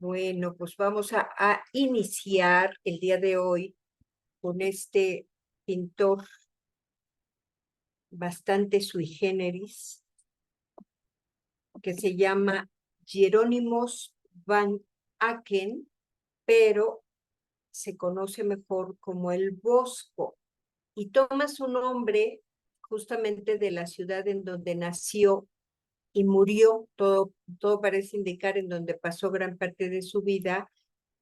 Bueno, pues vamos a iniciar el día de hoy con este pintor bastante sui generis que se llama Jerónimos van Aken, pero se conoce mejor como el Bosco y toma su nombre justamente de la ciudad en donde nació y murió. Todo parece indicar en donde pasó gran parte de su vida,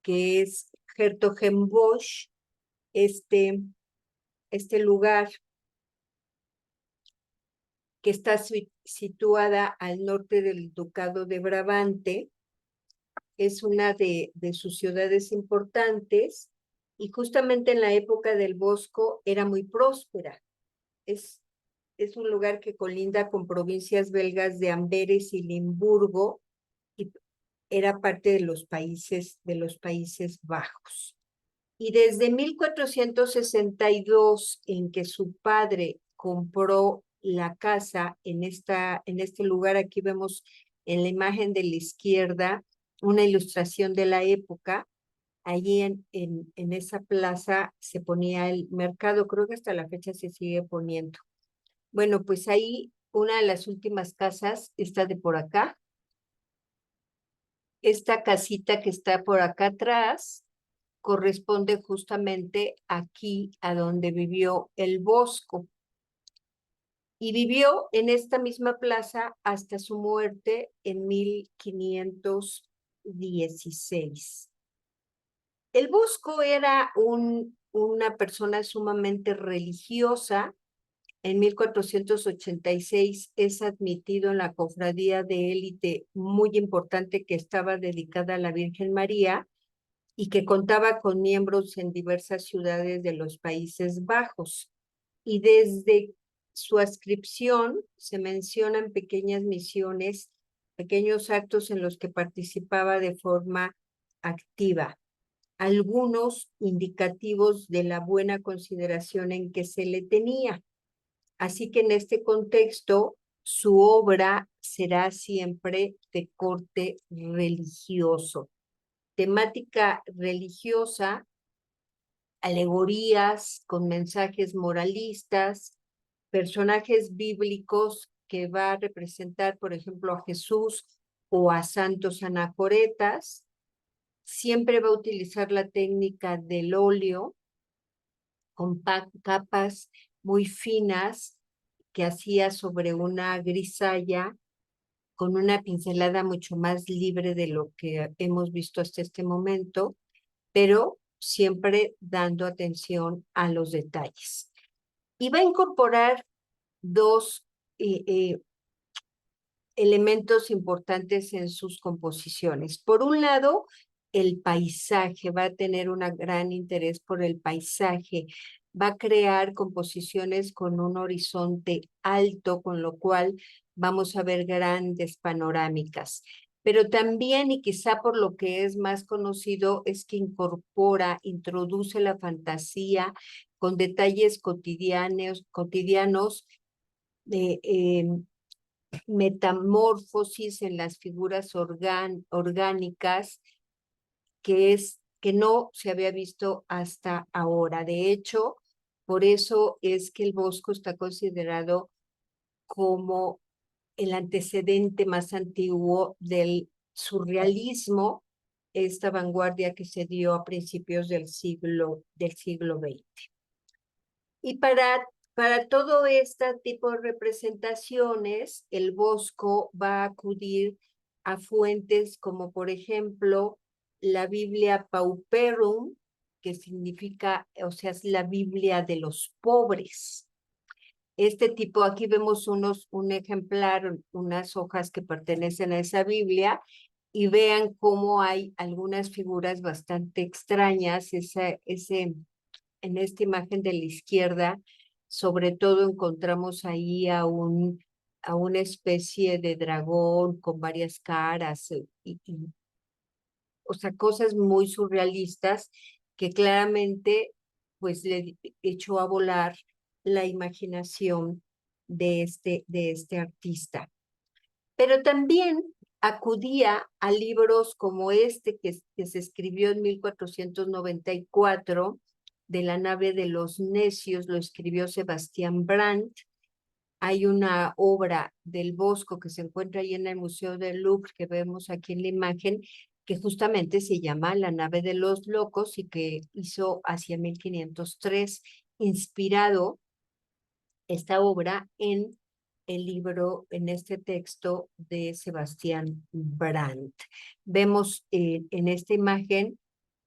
que es Hertogenbosch, este, este lugar que está situada al norte del Ducado de Brabante. Es una de sus ciudades importantes y justamente en la época del Bosco era muy próspera. Es, es un lugar que colinda con provincias belgas de Amberes y Limburgo y era parte de los Países Bajos. Y desde 1462, en que su padre compró la casa en este lugar, aquí vemos en la imagen de la izquierda una ilustración de la época. Allí en esa plaza se ponía el mercado, creo que hasta la fecha se sigue poniendo. Bueno, pues ahí una de las últimas casas está de por acá. Esta casita que está por acá atrás corresponde justamente aquí a donde vivió el Bosco. Y vivió en esta misma plaza hasta su muerte en 1516. El Bosco era una persona sumamente religiosa. En 1486 es admitido en la cofradía de élite muy importante que estaba dedicada a la Virgen María y que contaba con miembros en diversas ciudades de los Países Bajos. Y desde su adscripción se mencionan pequeñas misiones, pequeños actos en los que participaba de forma activa, algunos indicativos de la buena consideración en que se le tenía. Así que en este contexto, su obra será siempre de corte religioso, temática religiosa, alegorías con mensajes moralistas, personajes bíblicos que va a representar, por ejemplo, a Jesús o a santos anacoretas. Siempre va a utilizar la técnica del óleo con capas muy finas que hacía sobre una grisalla con una pincelada mucho más libre de lo que hemos visto hasta este momento, pero siempre dando atención a los detalles. Y va a incorporar dos elementos importantes en sus composiciones. Por un lado, el paisaje, va a tener un gran interés por el paisaje, va a crear composiciones con un horizonte alto, con lo cual vamos a ver grandes panorámicas. Pero también, y quizá por lo que es más conocido, es que introduce la fantasía con detalles cotidianos de metamorfosis en las figuras orgánicas que no se había visto hasta ahora. De hecho, por eso es que el Bosco está considerado como el antecedente más antiguo del surrealismo, esta vanguardia que se dio a principios del siglo XX. Y para todo este tipo de representaciones, el Bosco va a acudir a fuentes como, por ejemplo, la Biblia Pauperum, que significa, o sea, es la Biblia de los pobres. Este tipo, aquí vemos un ejemplar, unas hojas que pertenecen a esa Biblia, y vean cómo hay algunas figuras bastante extrañas. En esta imagen de la izquierda, sobre todo encontramos ahí a una especie de dragón con varias caras, o sea, cosas muy surrealistas que claramente pues le echó a volar la imaginación de este artista. Pero también acudía a libros como este que se escribió en 1494, de la nave de los necios, lo escribió Sebastián Brandt. Hay una obra del Bosco que se encuentra ahí en el Museo del Louvre, que vemos aquí en la imagen, que justamente se llama La nave de los locos y que hizo hacia 1503, inspirado esta obra en el libro, en este texto de Sebastián Brandt. Vemos en esta imagen,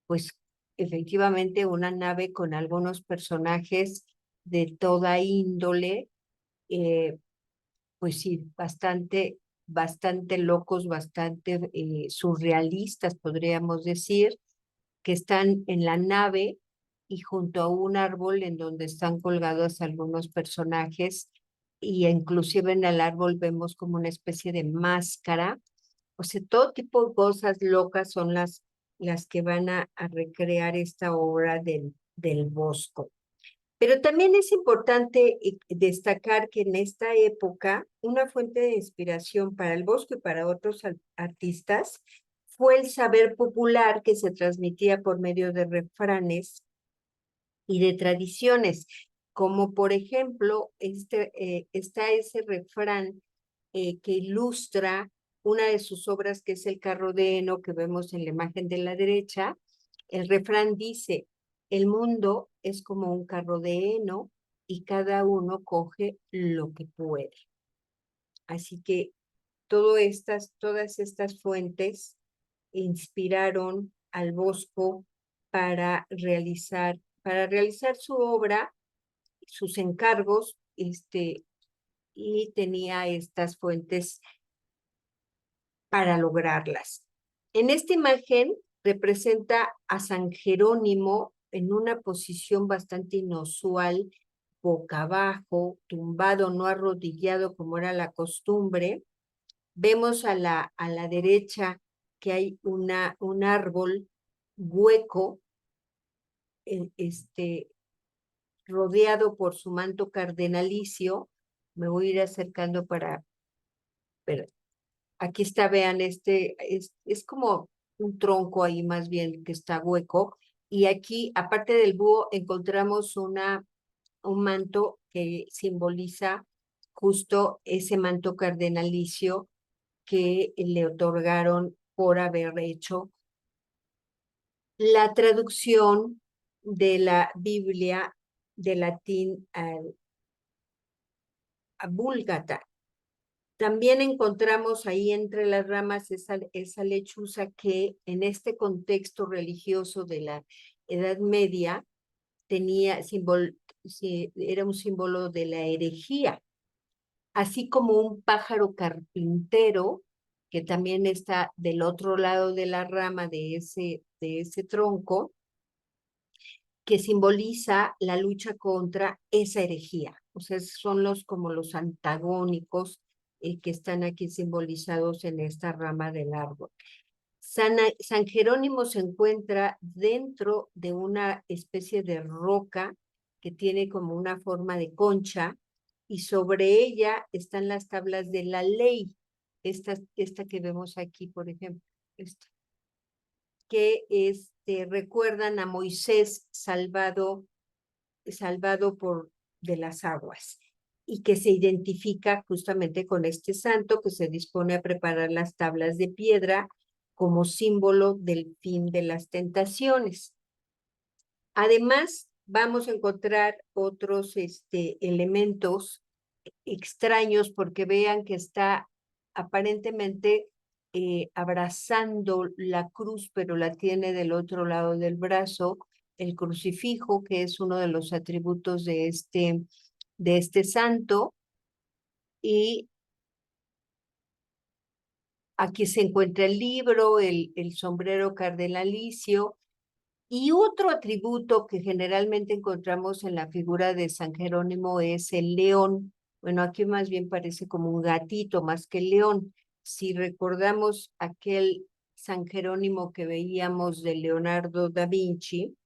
pues efectivamente una nave con algunos personajes de toda índole, pues sí, bastante locos, bastante surrealistas, podríamos decir, que están en la nave y junto a un árbol en donde están colgados algunos personajes, y inclusive en el árbol vemos como una especie de máscara. O sea, todo tipo de cosas locas son las que van a recrear esta obra del Bosco. Pero también es importante destacar que en esta época una fuente de inspiración para el Bosco y para otros artistas fue el saber popular que se transmitía por medio de refranes y de tradiciones, como por ejemplo está ese refrán que ilustra una de sus obras, que es El carro de heno, que vemos en la imagen de la derecha. El refrán dice: el mundo es como un carro de heno y cada uno coge lo que puede. Así que todas estas fuentes inspiraron al Bosco para realizar su obra, sus encargos, y tenía estas fuentes para lograrlas. En esta imagen representa a San Jerónimo en una posición bastante inusual, boca abajo, tumbado, no arrodillado como era la costumbre. Vemos a la derecha que hay un árbol hueco, rodeado por su manto cardenalicio. Me voy a ir acercando para ver. Aquí está, vean, es como un tronco ahí más bien que está hueco. Y aquí, aparte del búho, encontramos un manto que simboliza justo ese manto cardenalicio que le otorgaron por haber hecho la traducción de la Biblia de latín a búlgata. También encontramos ahí entre las ramas esa lechuza que en este contexto religioso de la Edad Media era un símbolo de la herejía, así como un pájaro carpintero que también está del otro lado de la rama de ese tronco, que simboliza la lucha contra esa herejía. O sea, son como los antagónicos que están aquí simbolizados en esta rama del árbol. San Jerónimo se encuentra dentro de una especie de roca que tiene como una forma de concha, y sobre ella están las tablas de la ley, esta que vemos aquí, por ejemplo, que recuerdan a Moisés salvado de las aguas, y que se identifica justamente con este santo que se dispone a preparar las tablas de piedra como símbolo del fin de las tentaciones. Además, vamos a encontrar otros elementos extraños, porque vean que está aparentemente abrazando la cruz, pero la tiene del otro lado del brazo, el crucifijo, que es uno de los atributos de este santo. Y aquí se encuentra el libro, el sombrero cardenalicio, y otro atributo que generalmente encontramos en la figura de San Jerónimo es el león. Bueno, aquí más bien parece como un gatito más que el león. Si recordamos aquel San Jerónimo que veíamos de Leonardo da Vinci,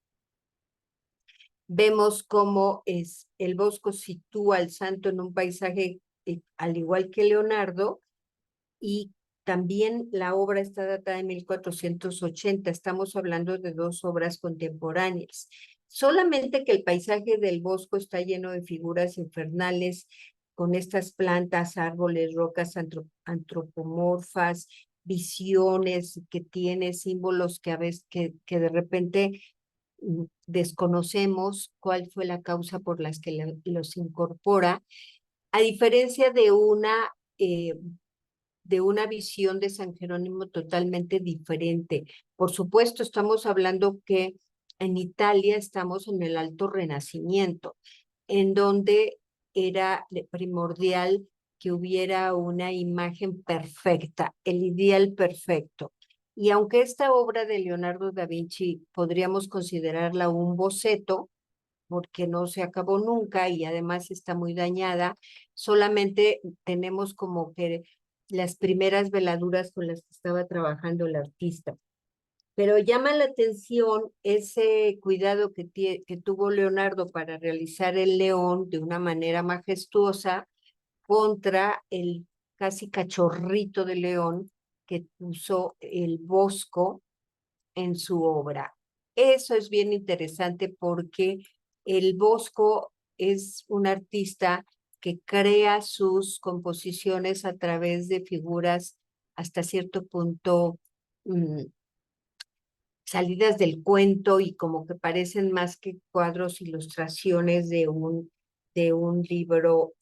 vemos cómo el Bosco sitúa al santo en un paisaje al igual que Leonardo, y también la obra está datada en 1480, estamos hablando de dos obras contemporáneas. Solamente que el paisaje del Bosco está lleno de figuras infernales, con estas plantas, árboles, rocas antropomorfas, visiones que tiene, símbolos que a veces que de repente desconocemos cuál fue la causa por las que los incorpora, a diferencia de una visión de San Jerónimo totalmente diferente. Por supuesto, estamos hablando que en Italia estamos en el Alto Renacimiento, en donde era primordial que hubiera una imagen perfecta, el ideal perfecto. Y aunque esta obra de Leonardo da Vinci podríamos considerarla un boceto, porque no se acabó nunca y además está muy dañada, solamente tenemos como que las primeras veladuras con las que estaba trabajando el artista. Pero llama la atención ese cuidado que tuvo Leonardo para realizar el león de una manera majestuosa contra el casi cachorrito de león que puso el Bosco en su obra. Eso es bien interesante porque el Bosco es un artista que crea sus composiciones a través de figuras hasta cierto punto salidas del cuento y como que parecen más que cuadros, ilustraciones de un libro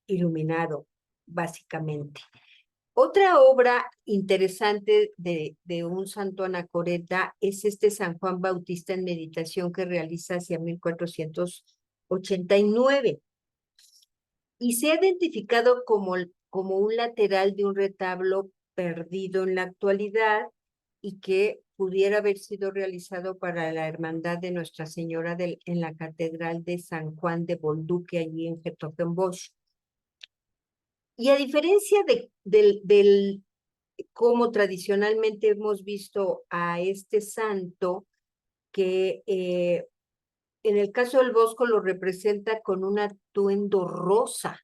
iluminado, básicamente. Otra obra interesante de un santo anacoreta es este San Juan Bautista en meditación que realiza hacia 1489 y se ha identificado como un lateral de un retablo perdido en la actualidad y que pudiera haber sido realizado para la Hermandad de Nuestra Señora en la Catedral de San Juan de Bolduque, allí en Hertogenbosch. Y a diferencia del como tradicionalmente hemos visto a este santo, que en el caso del Bosco lo representa con un atuendo rosa,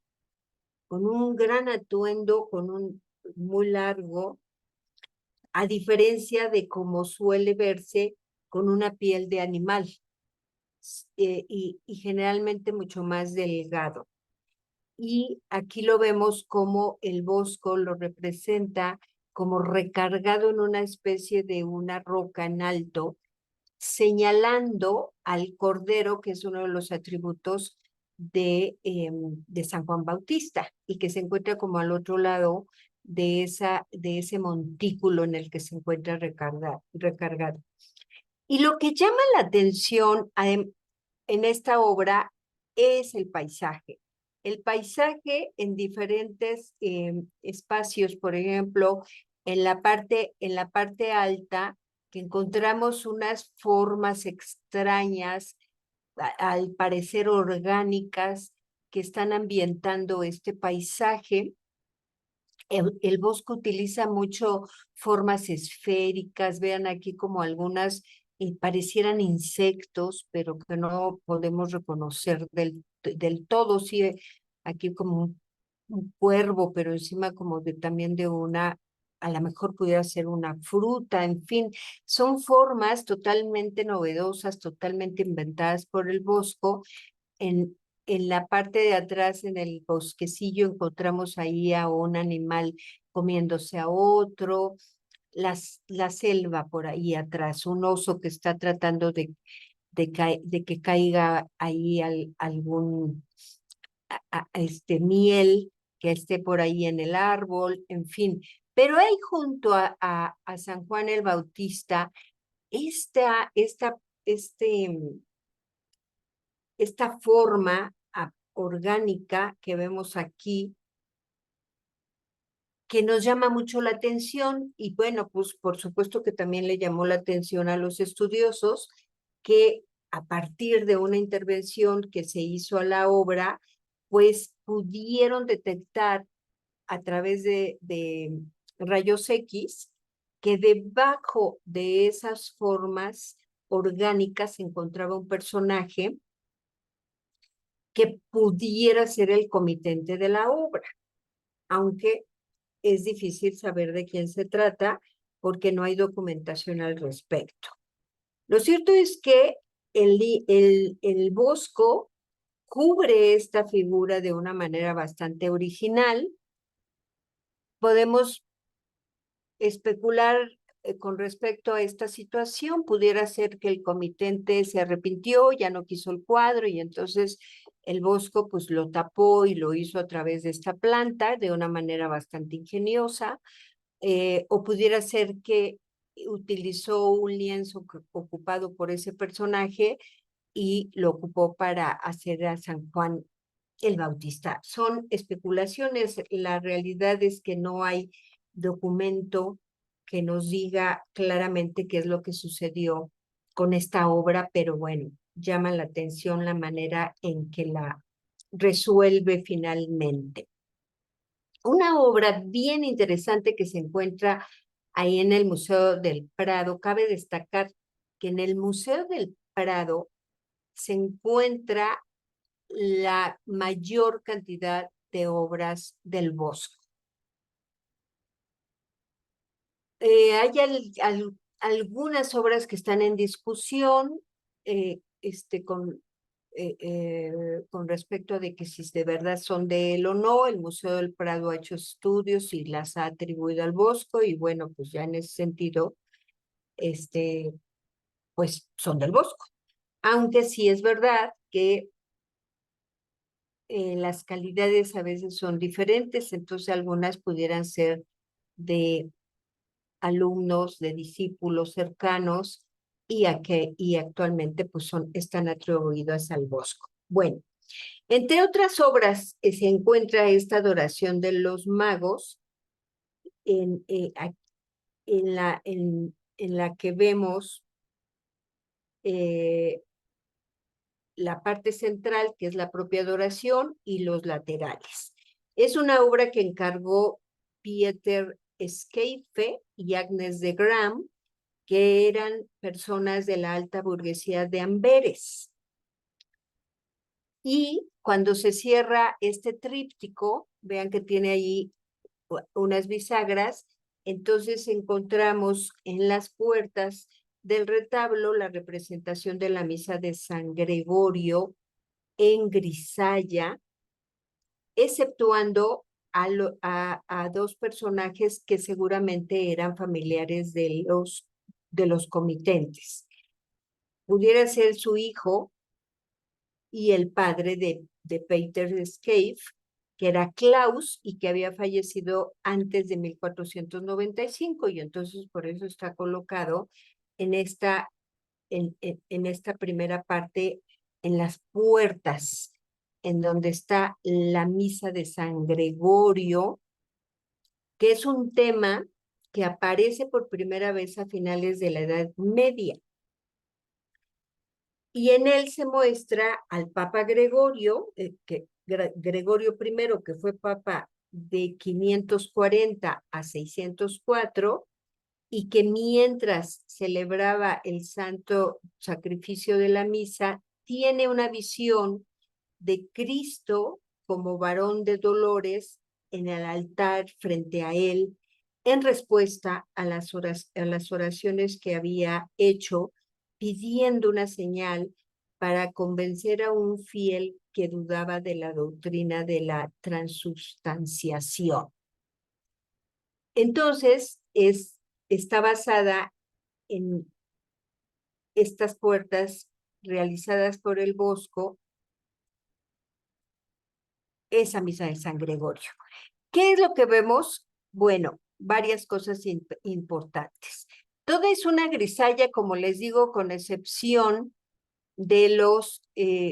con un gran atuendo, con un muy largo, a diferencia de cómo suele verse con una piel de animal y generalmente mucho más delgado. Y aquí lo vemos como el Bosco lo representa como recargado en una especie de una roca en alto, señalando al Cordero, que es uno de los atributos de San Juan Bautista, y que se encuentra como al otro lado de ese montículo en el que se encuentra recargado. Y lo que llama la atención en esta obra es el paisaje. El paisaje en diferentes espacios, por ejemplo, en la parte alta, que encontramos unas formas extrañas, al parecer orgánicas, que están ambientando este paisaje. El Bosco utiliza mucho formas esféricas, vean aquí como algunas parecieran insectos, pero que no podemos reconocer del todo, sí, aquí como un cuervo, pero encima como también de a lo mejor pudiera ser una fruta, en fin, son formas totalmente novedosas, totalmente inventadas por el Bosco. En la parte de atrás, en el bosquecillo, encontramos ahí a un animal comiéndose a otro, la selva por ahí atrás, un oso que está tratando de que caiga ahí algún miel que esté por ahí en el árbol, en fin. Pero hay junto a San Juan el Bautista esta, esta, este, esta forma orgánica que vemos aquí, que nos llama mucho la atención y bueno, pues por supuesto que también le llamó la atención a los estudiosos que a partir de una intervención que se hizo a la obra, pues pudieron detectar a través de rayos X que debajo de esas formas orgánicas se encontraba un personaje que pudiera ser el comitente de la obra, aunque es difícil saber de quién se trata porque no hay documentación al respecto. Lo cierto es que el Bosco cubre esta figura de una manera bastante original. Podemos especular con respecto a esta situación. Pudiera ser que el comitente se arrepintió, ya no quiso el cuadro y entonces el Bosco pues lo tapó y lo hizo a través de esta planta de una manera bastante ingeniosa. O pudiera ser que utilizó un lienzo ocupado por ese personaje y lo ocupó para hacer a San Juan el Bautista. Son especulaciones, la realidad es que no hay documento que nos diga claramente qué es lo que sucedió con esta obra, pero bueno, llama la atención la manera en que la resuelve finalmente. Una obra bien interesante que se encuentra ahí en el Museo del Prado. Cabe destacar que en el Museo del Prado se encuentra la mayor cantidad de obras del Bosco. Hay algunas obras que están en discusión con respecto de que si de verdad son de él o no. El Museo del Prado ha hecho estudios y las ha atribuido al Bosco y bueno, pues ya en ese sentido, pues son del Bosco. Aunque sí es verdad que las calidades a veces son diferentes, entonces algunas pudieran ser de alumnos, de discípulos cercanos y actualmente pues están atribuidas al Bosco. Bueno, entre otras obras se encuentra esta adoración de los magos en, en la que vemos la parte central, que es la propia adoración, y los laterales. Es una obra que encargó Pieter Scaife y Agnes de Gram, que eran personas de la alta burguesía de Amberes. Y cuando se cierra este tríptico, vean que tiene ahí unas bisagras, entonces encontramos en las puertas del retablo la representación de la misa de San Gregorio en grisalla, exceptuando a dos personajes que seguramente eran familiares de los comitentes. Pudiera ser su hijo y el padre de Peter Scaife, que era Klaus y que había fallecido antes de 1495, y entonces por eso está colocado en en esta primera parte, en las puertas, en donde está la misa de San Gregorio, que es un tema que aparece por primera vez a finales de la Edad Media. Y en él se muestra al Papa Gregorio, Gregorio I, que fue Papa de 540 a 604, y que mientras celebraba el santo sacrificio de la misa, tiene una visión de Cristo como varón de dolores en el altar frente a él, en respuesta a las oraciones que había hecho, pidiendo una señal para convencer a un fiel que dudaba de la doctrina de la transubstanciación. Entonces, está basada en estas puertas realizadas por el Bosco, esa misa de San Gregorio. ¿Qué es lo que vemos? Bueno, varias cosas importantes. Toda es una grisalla, como les digo, con excepción de los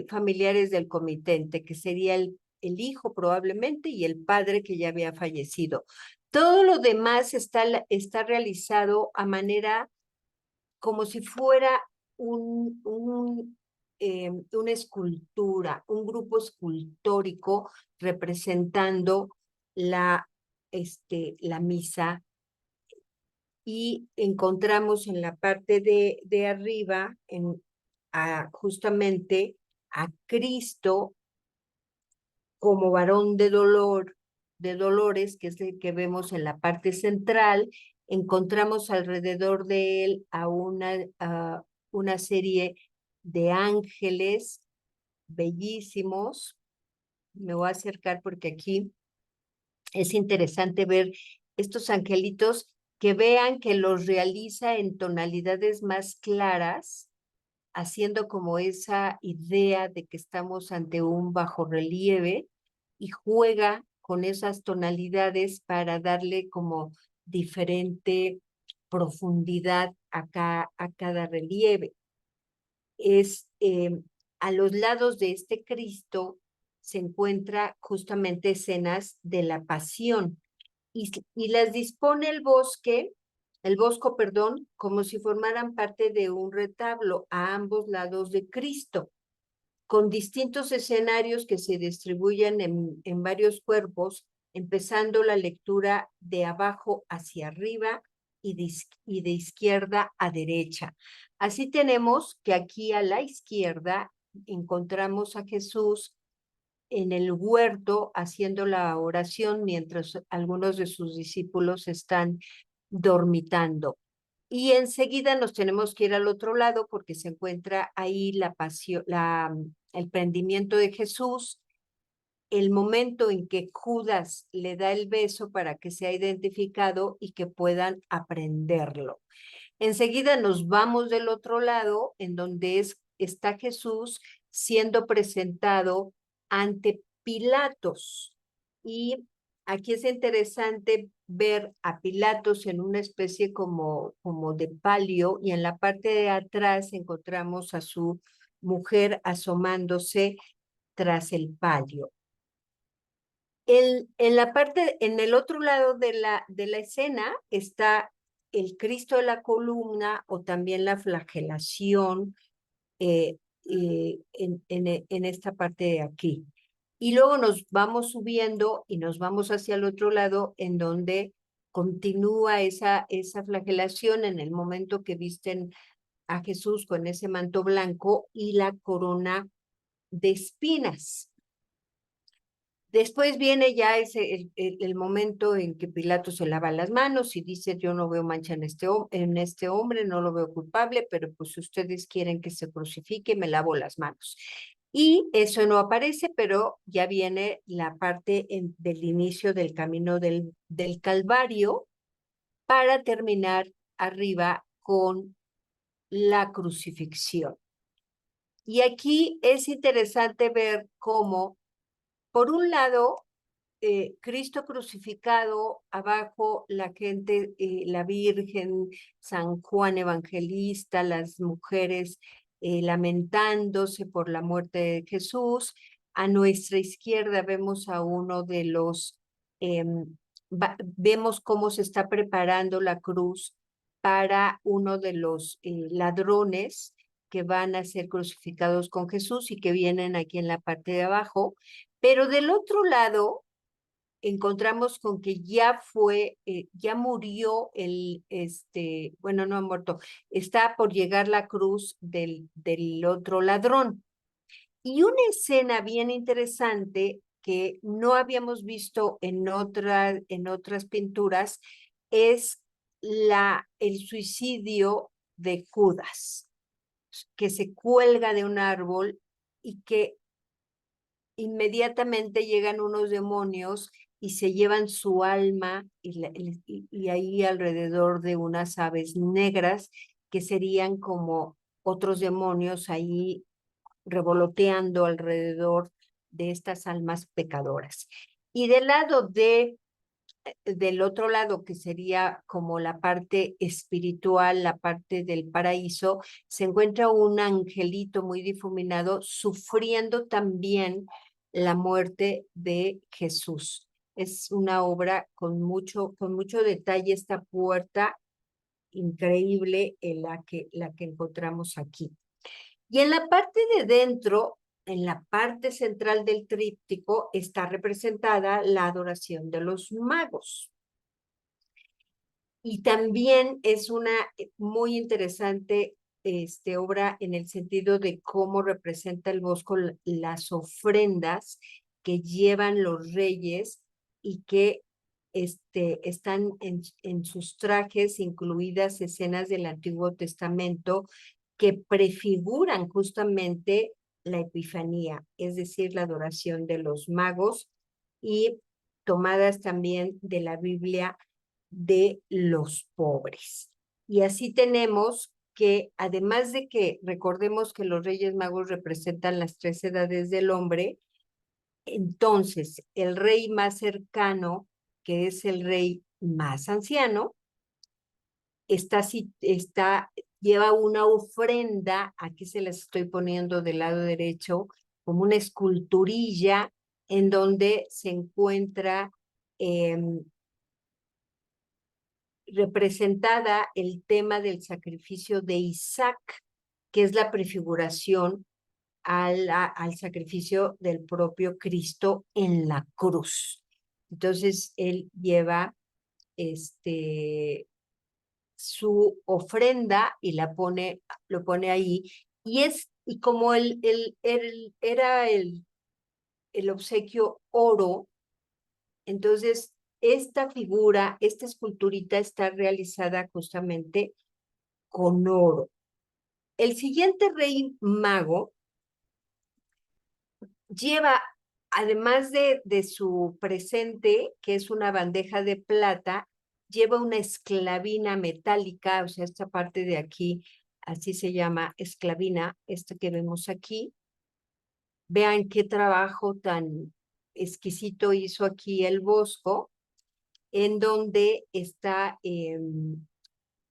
familiares del comitente, que sería el hijo probablemente y el padre que ya había fallecido. Todo lo demás está realizado a manera como si fuera una escultura, un grupo escultórico representando la misa, y encontramos en la parte de arriba justamente a Cristo como varón de dolor de dolores, que es el que vemos en la parte central. Encontramos alrededor de él a una serie de ángeles bellísimos. Me voy a acercar porque aquí es interesante ver estos angelitos, que vean que los realiza en tonalidades más claras, haciendo como esa idea de que estamos ante un bajorrelieve, y juega con esas tonalidades para darle como diferente profundidad a cada relieve. A los lados de este Cristo se encuentra justamente escenas de la pasión, y las dispone el bosco, perdón, como si formaran parte de un retablo a ambos lados de Cristo, con distintos escenarios que se distribuyen en varios cuerpos, empezando la lectura de abajo hacia arriba y de izquierda a derecha. Así tenemos que aquí a la izquierda encontramos a Jesús en el huerto haciendo la oración mientras algunos de sus discípulos están dormitando. Y enseguida nos tenemos que ir al otro lado porque se encuentra ahí la pasión, el prendimiento de Jesús, el momento en que Judas le da el beso para que sea identificado y que puedan aprenderlo. Enseguida nos vamos del otro lado, en donde está Jesús siendo presentado ante Pilatos. Y aquí es interesante ver a Pilatos en una especie como de palio, y en la parte de atrás encontramos a su mujer asomándose tras el palio. En el otro lado de la escena está el Cristo de la columna, o también la flagelación, en esta parte de aquí. Y luego nos vamos subiendo y nos vamos hacia el otro lado, en donde continúa esa flagelación en el momento que visten a Jesús con ese manto blanco y la corona de espinas. Después viene ya el momento en que Pilato se lava las manos y dice: yo no veo mancha en este hombre, no lo veo culpable, pero pues si ustedes quieren que se crucifique, me lavo las manos. Y eso no aparece, pero ya viene la parte del inicio del camino del Calvario, para terminar arriba con la crucifixión. Y aquí es interesante ver cómo, por un lado, Cristo crucificado, abajo la gente, la Virgen, San Juan Evangelista, las mujeres lamentándose por la muerte de Jesús. A nuestra izquierda vemos a uno de vemos cómo se está preparando la cruz para uno de los ladrones que van a ser crucificados con Jesús y que vienen aquí en la parte de abajo. Pero del otro lado encontramos con que ya murió bueno, no ha muerto, está por llegar la cruz del otro ladrón. Y una escena bien interesante que no habíamos visto en otras pinturas es el suicidio de Judas, que se cuelga de un árbol y que inmediatamente llegan unos demonios y se llevan su alma, y ahí alrededor de unas aves negras que serían como otros demonios ahí revoloteando alrededor de estas almas pecadoras. Y del otro lado, que sería como la parte espiritual, la parte del paraíso, se encuentra un angelito muy difuminado sufriendo también la muerte de Jesús. Es una obra con mucho detalle, esta puerta increíble en la que encontramos aquí. Y en la parte de dentro, en la parte central del tríptico, está representada la adoración de los magos. Y también es una muy interesante obra, en el sentido de cómo representa el bosco las ofrendas que llevan los reyes y que están en sus trajes incluidas escenas del Antiguo Testamento que prefiguran justamente la Epifanía, es decir, la adoración de los magos, y tomadas también de la Biblia de los pobres. Y así tenemos que, además de que recordemos que los Reyes Magos representan las tres edades del hombre, entonces el rey más cercano, que es el rey más anciano, lleva una ofrenda, aquí se las estoy poniendo del lado derecho, como una esculturilla en donde se encuentra representada el tema del sacrificio de Isaac, que es la prefiguración al sacrificio del propio Cristo en la cruz. Entonces, él lleva su ofrenda y lo pone ahí, y como era el obsequio oro, entonces esta figura, esta esculturita está realizada justamente con oro. El siguiente rey mago lleva, además de su presente, que es una bandeja de plata, lleva una esclavina metálica, o sea, esta parte de aquí, así se llama esclavina, esta que vemos aquí. Vean qué trabajo tan exquisito hizo aquí el Bosco, en donde está,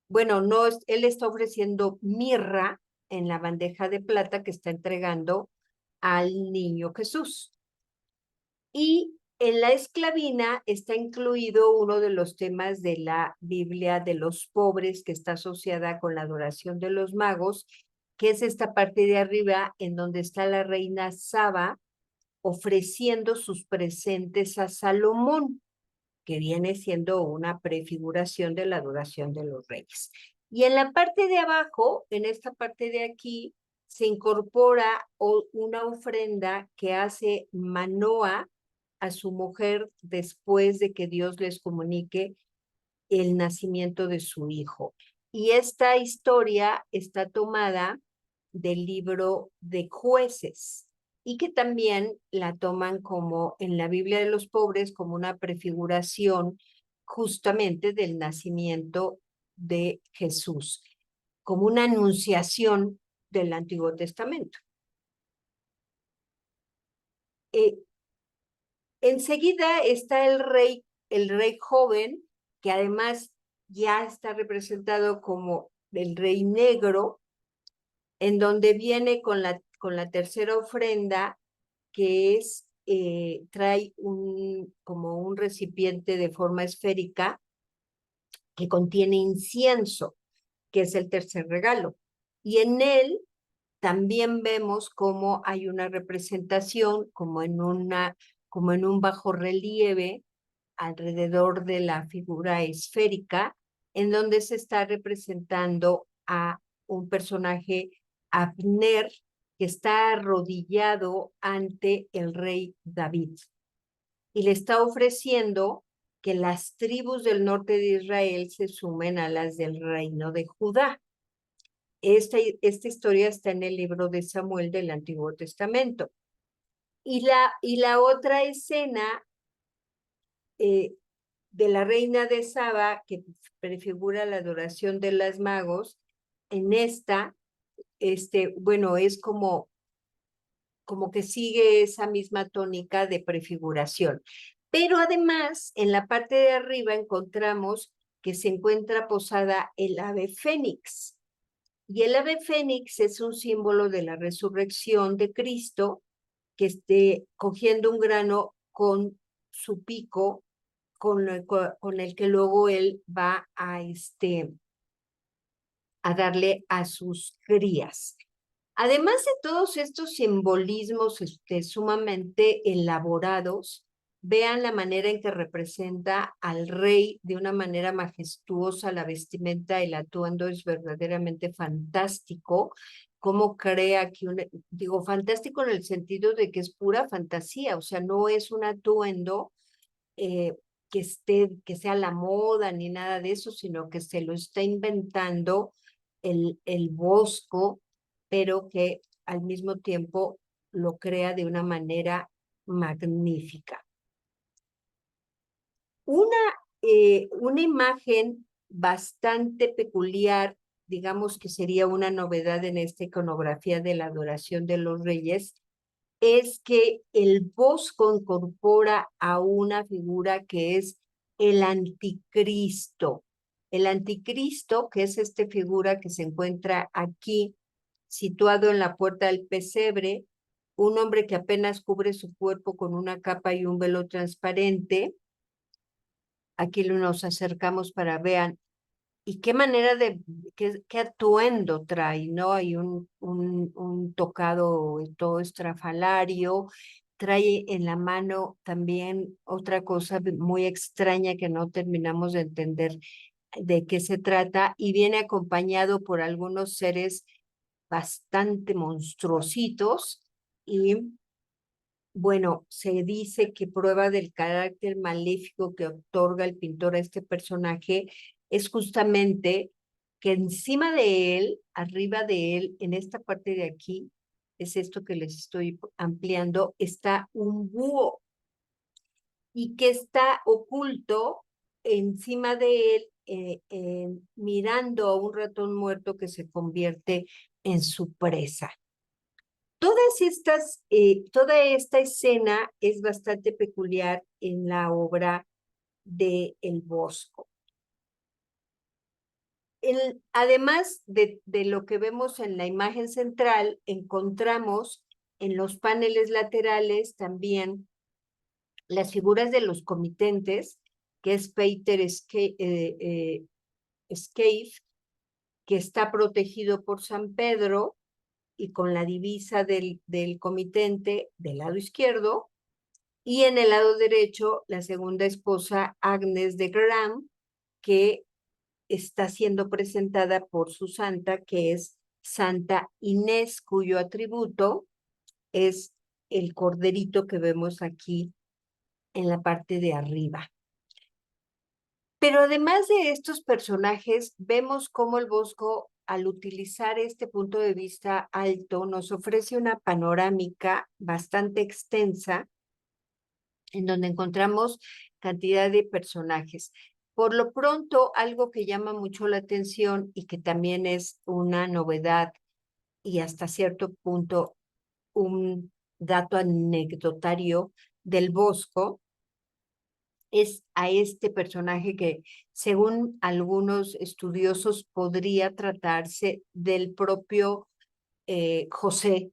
bueno, no, él está ofreciendo mirra en la bandeja de plata que está entregando al niño Jesús. Y en la esclavina está incluido uno de los temas de la Biblia de los pobres, que está asociada con la adoración de los magos, que es esta parte de arriba en donde está la reina Saba ofreciendo sus presentes a Salomón, que viene siendo una prefiguración de la adoración de los reyes. Y en la parte de abajo, en esta parte de aquí, se incorpora una ofrenda que hace Manoa a su mujer después de que Dios les comunique el nacimiento de su hijo. Y esta historia está tomada del libro de Jueces, y que también la toman como en la Biblia de los pobres como una prefiguración justamente del nacimiento de Jesús, como una anunciación del Antiguo Testamento. Enseguida está el rey joven, que además ya está representado como el rey negro, en donde viene con la tercera ofrenda, que trae como un recipiente de forma esférica que contiene incienso, que es el tercer regalo. Y en él también vemos cómo hay una representación, como en un bajo relieve alrededor de la figura esférica, en donde se está representando a un personaje, Abner, que está arrodillado ante el rey David y le está ofreciendo que las tribus del norte de Israel se sumen a las del reino de Judá. Esta historia está en el libro de Samuel del Antiguo Testamento. Y la otra escena de la reina de Saba, que prefigura la adoración de los magos, en esta, bueno, es como que sigue esa misma tónica de prefiguración. Pero además, en la parte de arriba encontramos que se encuentra posada el ave fénix. Y el ave fénix es un símbolo de la resurrección de Cristo, que esté cogiendo un grano con su pico, con el que luego él va a darle a sus crías. Además de todos estos simbolismos sumamente elaborados, vean la manera en que representa al rey de una manera majestuosa. La vestimenta, el atuendo es verdaderamente fantástico. Cómo crea aquí digo, fantástico en el sentido de que es pura fantasía, o sea, no es un atuendo que sea la moda ni nada de eso, sino que se lo está inventando el Bosco, pero que al mismo tiempo lo crea de una manera magnífica. Una imagen bastante peculiar, digamos que sería una novedad en esta iconografía de la adoración de los reyes, es que el Bosco incorpora a una figura que es el anticristo. El anticristo, que es esta figura que se encuentra aquí, situado en la puerta del pesebre, un hombre que apenas cubre su cuerpo con una capa y un velo transparente. Aquí nos acercamos para vean. Y qué manera qué atuendo trae, ¿no? Hay un tocado todo estrafalario, trae en la mano también otra cosa muy extraña que no terminamos de entender de qué se trata, y viene acompañado por algunos seres bastante monstruositos, y bueno, se dice que prueba del carácter maléfico que otorga el pintor a este personaje es justamente que encima de él, arriba de él, en esta parte de aquí, es esto que les estoy ampliando, está un búho, y que está oculto encima de él, mirando a un ratón muerto que se convierte en su presa. Toda esta escena es bastante peculiar en la obra de El Bosco. Además de lo que vemos en la imagen central, encontramos en los paneles laterales también las figuras de los comitentes, que es Peter Scaife, que está protegido por San Pedro y con la divisa del comitente del lado izquierdo, y en el lado derecho la segunda esposa, Agnes de Graham, que está siendo presentada por su santa, que es Santa Inés, cuyo atributo es el corderito que vemos aquí en la parte de arriba. Pero además de estos personajes, vemos cómo el Bosco, al utilizar este punto de vista alto, nos ofrece una panorámica bastante extensa en donde encontramos cantidad de personajes. Por lo pronto, algo que llama mucho la atención y que también es una novedad y hasta cierto punto un dato anecdotario del Bosco, es a este personaje que, según algunos estudiosos, podría tratarse del propio José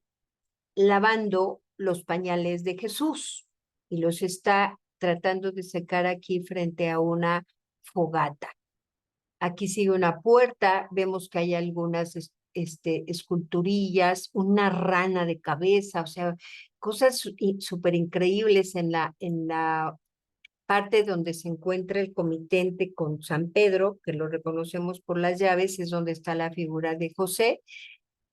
lavando los pañales de Jesús, y los está tratando de secar aquí frente a una fogata. Aquí sigue una puerta, vemos que hay algunas esculturillas, una rana de cabeza, o sea, cosas súper increíbles en la parte donde se encuentra el comitente con San Pedro, que lo reconocemos por las llaves, es donde está la figura de José.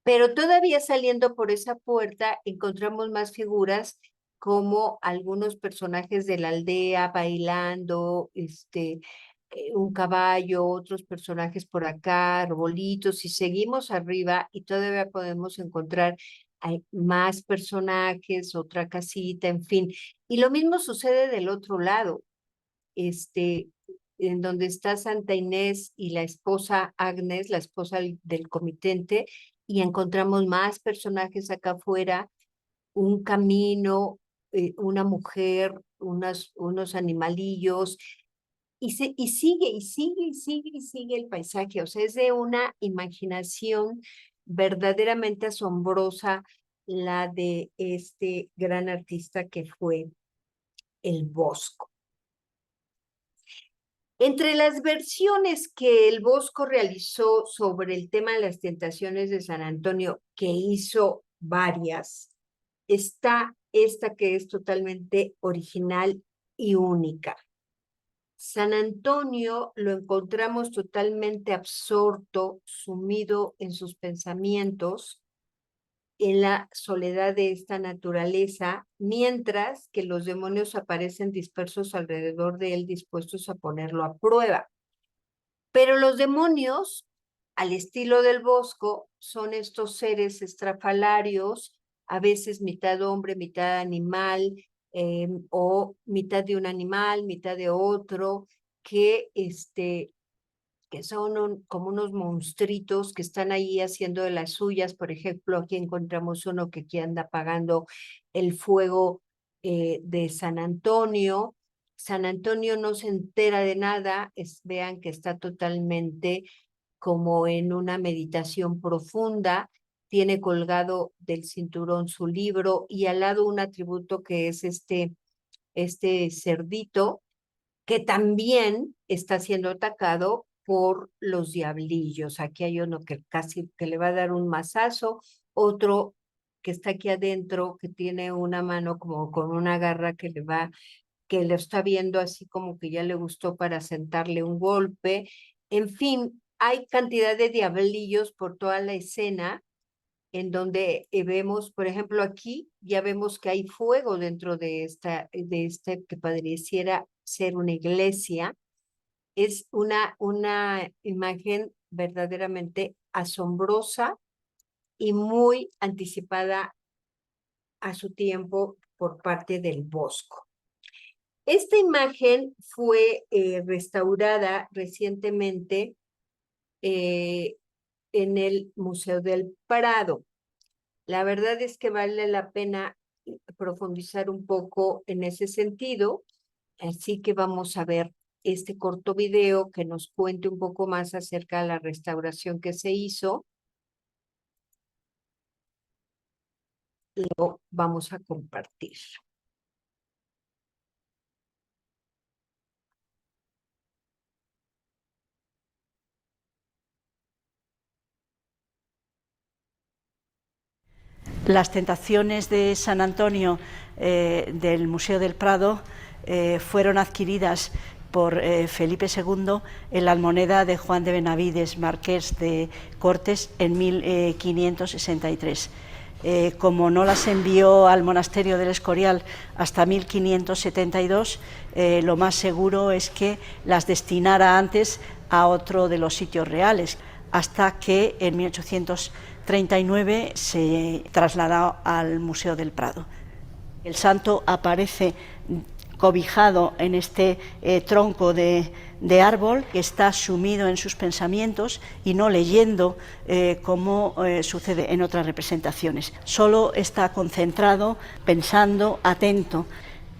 Pero todavía saliendo por esa puerta encontramos más figuras, como algunos personajes de la aldea bailando, un caballo, otros personajes por acá, arbolitos, y seguimos arriba y todavía podemos encontrar hay más personajes, otra casita, en fin. Y lo mismo sucede del otro lado, este, en donde está Santa Inés y la esposa Agnes, la esposa del comitente, y encontramos más personajes acá afuera, un camino, una mujer, unos animalillos, y sigue, y sigue, y sigue, y sigue el paisaje. O sea, es de una imaginación verdaderamente asombrosa la de este gran artista que fue el Bosco. Entre las versiones que el Bosco realizó sobre el tema de las tentaciones de San Antonio, que hizo varias, está esta que es totalmente original y única. San Antonio lo encontramos totalmente absorto, sumido en sus pensamientos, en la soledad de esta naturaleza, mientras que los demonios aparecen dispersos alrededor de él, dispuestos a ponerlo a prueba. Pero los demonios, al estilo del Bosco, son estos seres estrafalarios, a veces mitad hombre, mitad animal, o mitad de un animal, mitad de otro, que son como unos monstruitos que están ahí haciendo de las suyas. Por ejemplo, aquí encontramos uno que aquí anda apagando el fuego de San Antonio. San Antonio no se entera de nada, vean que está totalmente como en una meditación profunda, tiene colgado del cinturón su libro y al lado un atributo que es este cerdito, que también está siendo atacado por los diablillos. Aquí hay uno que casi que le va a dar un mazazo, otro que está aquí adentro, que tiene una mano como con una garra que lo está viendo así como que ya le gustó para sentarle un golpe. En fin, hay cantidad de diablillos por toda la escena, en donde vemos, por ejemplo, aquí ya vemos que hay fuego dentro de esta que pareciera ser una iglesia. Es una imagen verdaderamente asombrosa y muy anticipada a su tiempo por parte del Bosco. Esta imagen fue restaurada recientemente en el Museo del Prado. La verdad es que vale la pena profundizar un poco en ese sentido, así que vamos a ver este corto video que nos cuente un poco más acerca de la restauración que se hizo. Lo vamos a compartir. Las tentaciones de San Antonio del Museo del Prado fueron adquiridas por Felipe II en la almoneda de Juan de Benavides, marqués de Cortes, en 1563. Como no las envió al monasterio del Escorial hasta 1572, lo más seguro es que las destinara antes a otro de los sitios reales, hasta que en 1839 se trasladó al Museo del Prado. El santo aparece cobijado en este tronco de árbol, que está sumido en sus pensamientos y no leyendo como sucede en otras representaciones. Solo está concentrado, pensando, atento.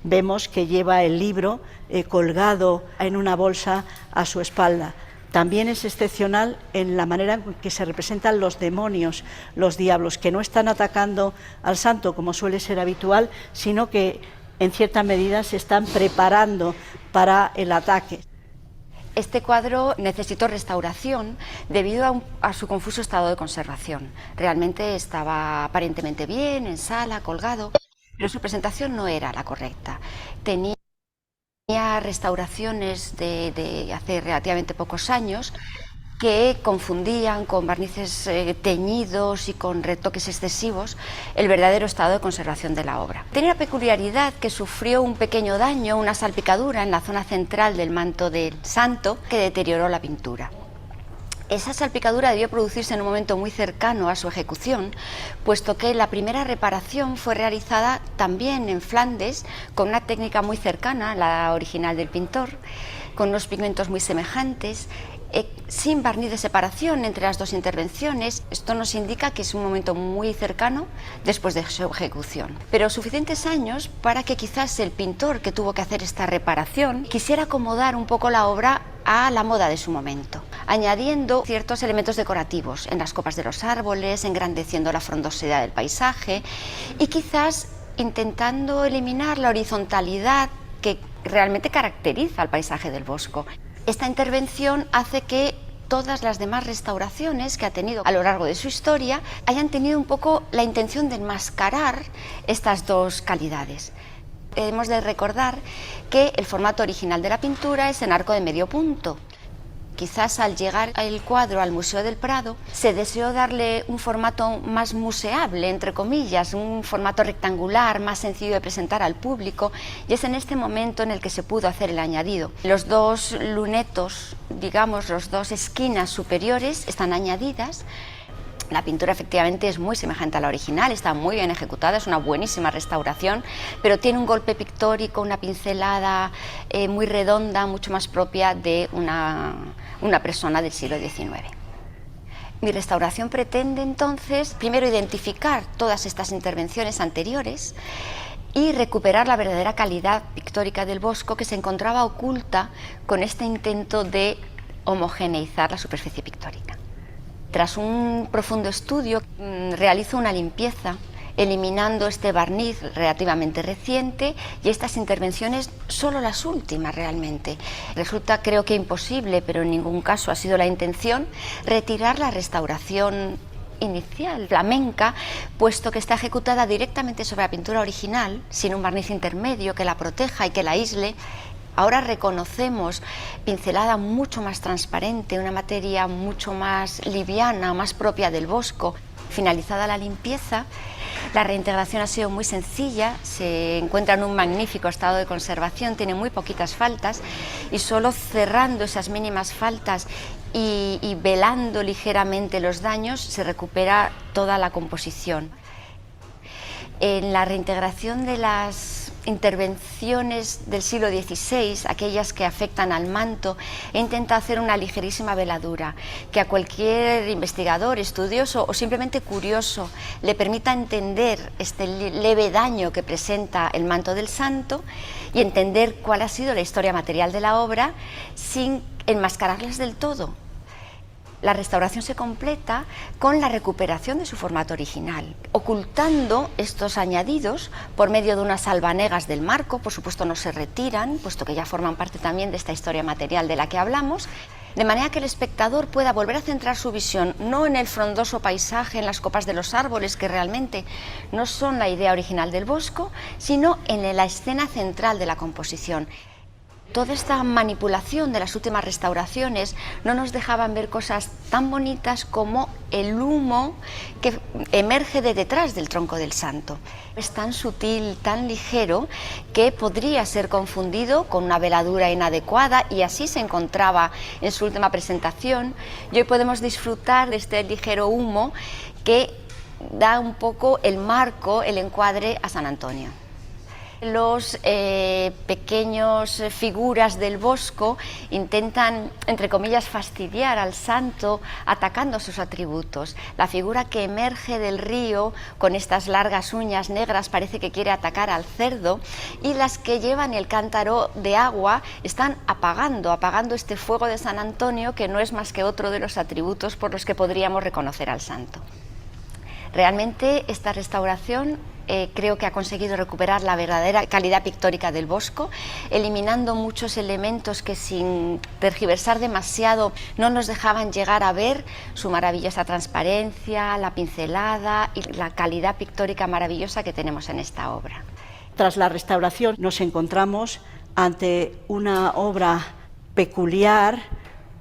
Vemos que lleva el libro colgado en una bolsa a su espalda. También es excepcional en la manera en que se representan los demonios, los diablos, que no están atacando al santo como suele ser habitual, sino que en cierta medida se están preparando para el ataque. Este cuadro necesitó restauración debido a su confuso estado de conservación. Realmente estaba aparentemente bien, en sala, colgado, pero su presentación no era la correcta. Tenía restauraciones de hace relativamente pocos años que confundían con barnices teñidos y con retoques excesivos el verdadero estado de conservación de la obra. Tenía la peculiaridad que sufrió un pequeño daño, una salpicadura en la zona central del manto del santo, que deterioró la pintura. Esa salpicadura debió producirse en un momento muy cercano a su ejecución, puesto que la primera reparación fue realizada también en Flandes con una técnica muy cercana a la original del pintor, con unos pigmentos muy semejantes, sin barniz de separación entre las dos intervenciones. Esto nos indica que es un momento muy cercano después de su ejecución. Pero suficientes años para que quizás el pintor que tuvo que hacer esta reparación quisiera acomodar un poco la obra a la moda de su momento, añadiendo ciertos elementos decorativos en las copas de los árboles, engrandeciendo la frondosidad del paisaje y quizás intentando eliminar la horizontalidad que realmente caracteriza al paisaje del Bosco. Esta intervención hace que todas las demás restauraciones que ha tenido a lo largo de su historia hayan tenido un poco la intención de enmascarar estas dos calidades. Hemos de recordar que el formato original de la pintura es en arco de medio punto, quizás al llegar el cuadro al Museo del Prado se deseó darle un formato más museable, entre comillas, un formato rectangular, más sencillo de presentar al público, y es en este momento en el que se pudo hacer el añadido. Los dos lunetos, digamos, las dos esquinas superiores están añadidas. La pintura efectivamente es muy semejante a la original, está muy bien ejecutada, es una buenísima restauración, pero tiene un golpe pictórico, una pincelada muy redonda, mucho más propia de una persona del siglo XIX. Mi restauración pretende entonces, primero, identificar todas estas intervenciones anteriores y recuperar la verdadera calidad pictórica del Bosco, que se encontraba oculta con este intento de homogeneizar la superficie pictórica. Tras un profundo estudio, realizo una limpieza, eliminando este barniz relativamente reciente y estas intervenciones, solo las últimas realmente. Resulta, creo que imposible, pero en ningún caso ha sido la intención, retirar la restauración inicial flamenca, puesto que está ejecutada directamente sobre la pintura original, sin un barniz intermedio que la proteja y que la aísle. Ahora reconocemos pincelada mucho más transparente, una materia mucho más liviana, más propia del Bosco. Finalizada la limpieza, la reintegración ha sido muy sencilla, se encuentra en un magnífico estado de conservación, tiene muy poquitas faltas y solo cerrando esas mínimas faltas y velando ligeramente los daños se recupera toda la composición. En la reintegración de las intervenciones del siglo XVI, aquellas que afectan al manto, he intentado hacer una ligerísima veladura que a cualquier investigador, estudioso o simplemente curioso le permita entender este leve daño que presenta el manto del santo y entender cuál ha sido la historia material de la obra sin enmascararlas del todo. La restauración se completa con la recuperación de su formato original, ocultando estos añadidos por medio de unas albanegas del marco. Por supuesto no se retiran, puesto que ya forman parte también de esta historia material de la que hablamos, de manera que el espectador pueda volver a centrar su visión no en el frondoso paisaje, en las copas de los árboles, que realmente no son la idea original del Bosco, sino en la escena central de la composición. Toda esta manipulación de las últimas restauraciones no nos dejaban ver cosas tan bonitas como el humo que emerge de detrás del tronco del santo. Es tan sutil, tan ligero, que podría ser confundido con una veladura inadecuada, y así se encontraba en su última presentación. Y hoy podemos disfrutar de este ligero humo que da un poco el marco, el encuadre a San Antonio. Los pequeños figuras del Bosco intentan, entre comillas, fastidiar al santo atacando sus atributos. La figura que emerge del río con estas largas uñas negras parece que quiere atacar al cerdo, y las que llevan el cántaro de agua están apagando este fuego de San Antonio, que no es más que otro de los atributos por los que podríamos reconocer al santo. Realmente esta restauración creo que ha conseguido recuperar la verdadera calidad pictórica del Bosco, eliminando muchos elementos que, sin tergiversar demasiado, no nos dejaban llegar a ver su maravillosa transparencia, la pincelada y la calidad pictórica maravillosa que tenemos en esta obra. Tras la restauración nos encontramos ante una obra peculiar,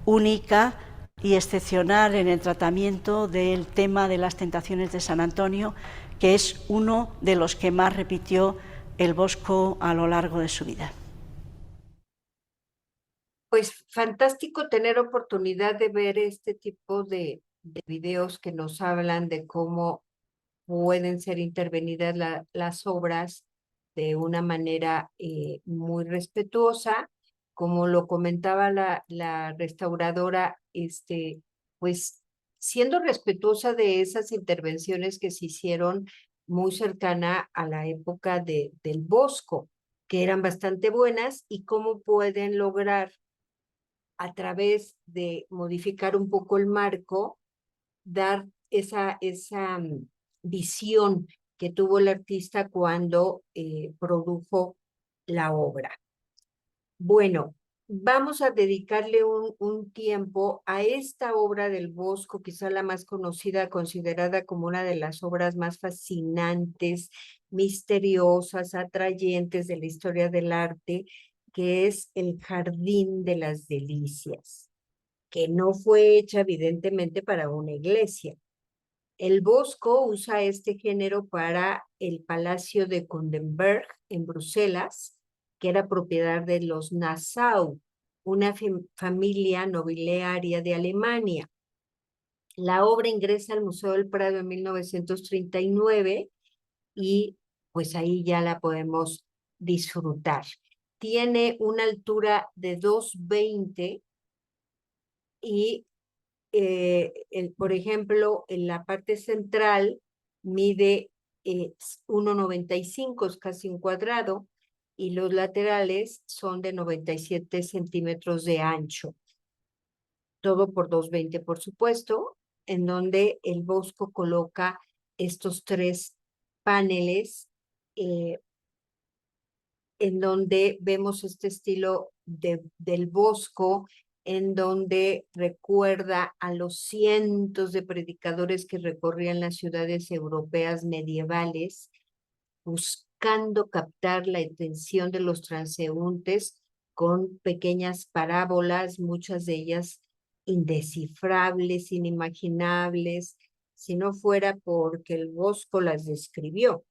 única y excepcional en el tratamiento del tema de las tentaciones de San Antonio, que es uno de los que más repitió el Bosco a lo largo de su vida. Pues fantástico tener oportunidad de ver este tipo de videos que nos hablan de cómo pueden ser intervenidas las obras de una manera muy respetuosa. Como lo comentaba la restauradora, pues siendo respetuosa de esas intervenciones que se hicieron muy cercana a la época del Bosco, que eran bastante buenas, y cómo pueden lograr, a través de modificar un poco el marco, dar esa visión que tuvo el artista cuando produjo la obra. Bueno, vamos a dedicarle un tiempo a esta obra del Bosco, quizá la más conocida, considerada como una de las obras más fascinantes, misteriosas, atrayentes de la historia del arte, que es El Jardín de las Delicias. que no fue hecha evidentemente para una iglesia. El Bosco usa este género para el Palacio de Kundenberg en Bruselas, que era propiedad de los Nassau, una familia nobiliaria de Alemania. La obra ingresa al Museo del Prado en 1939 y pues ahí ya la podemos disfrutar. Tiene una altura de 2,20 y, por ejemplo, en la parte central mide 1,95, es casi un cuadrado, y los laterales son de 97 centímetros de ancho. Todo por 2,20, por supuesto, en donde el Bosco coloca estos 3 paneles en donde vemos este estilo del Bosco, en donde recuerda a los cientos de predicadores que recorrían las ciudades europeas medievales, buscando captar la atención de los transeúntes con pequeñas parábolas, muchas de ellas indescifrables, inimaginables, si no fuera porque el Bosco las describió.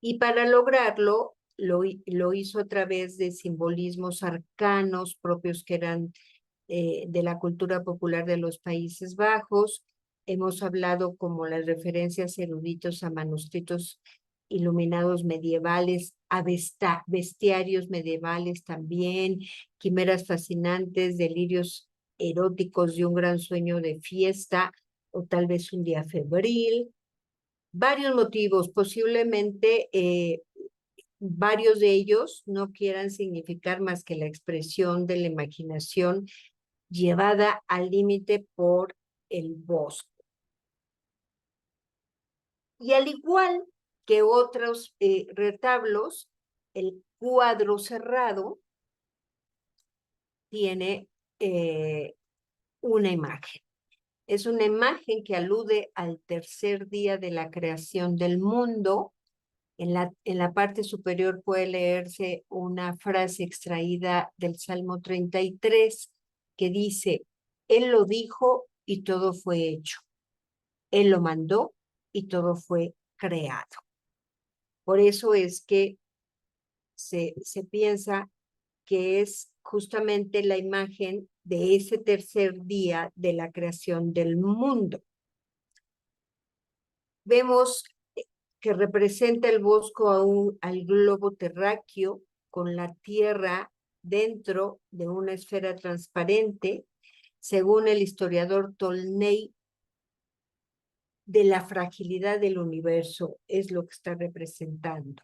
Y para lograrlo, lo hizo a través de simbolismos arcanos propios que eran de la cultura popular de los Países Bajos. Hemos hablado como las referencias eruditos a manuscritos iluminados medievales, a bestiarios medievales también, quimeras fascinantes, delirios eróticos de un gran sueño de fiesta o tal vez un día febril. Varios motivos, posiblemente varios de ellos no quieran significar más que la expresión de la imaginación llevada al límite por el Bosco. Y al igual que otros retablos, el cuadro cerrado tiene una imagen. Es una imagen que alude al tercer día de la creación del mundo. En la parte superior puede leerse una frase extraída del Salmo 33 que dice: Él lo dijo y todo fue hecho. Él lo mandó y todo fue creado. Por eso es que se piensa que es justamente la imagen de ese tercer día de la creación del mundo. Vemos que representa el Bosco al globo terráqueo con la Tierra dentro de una esfera transparente, según el historiador Tolney, de la fragilidad del universo es lo que está representando.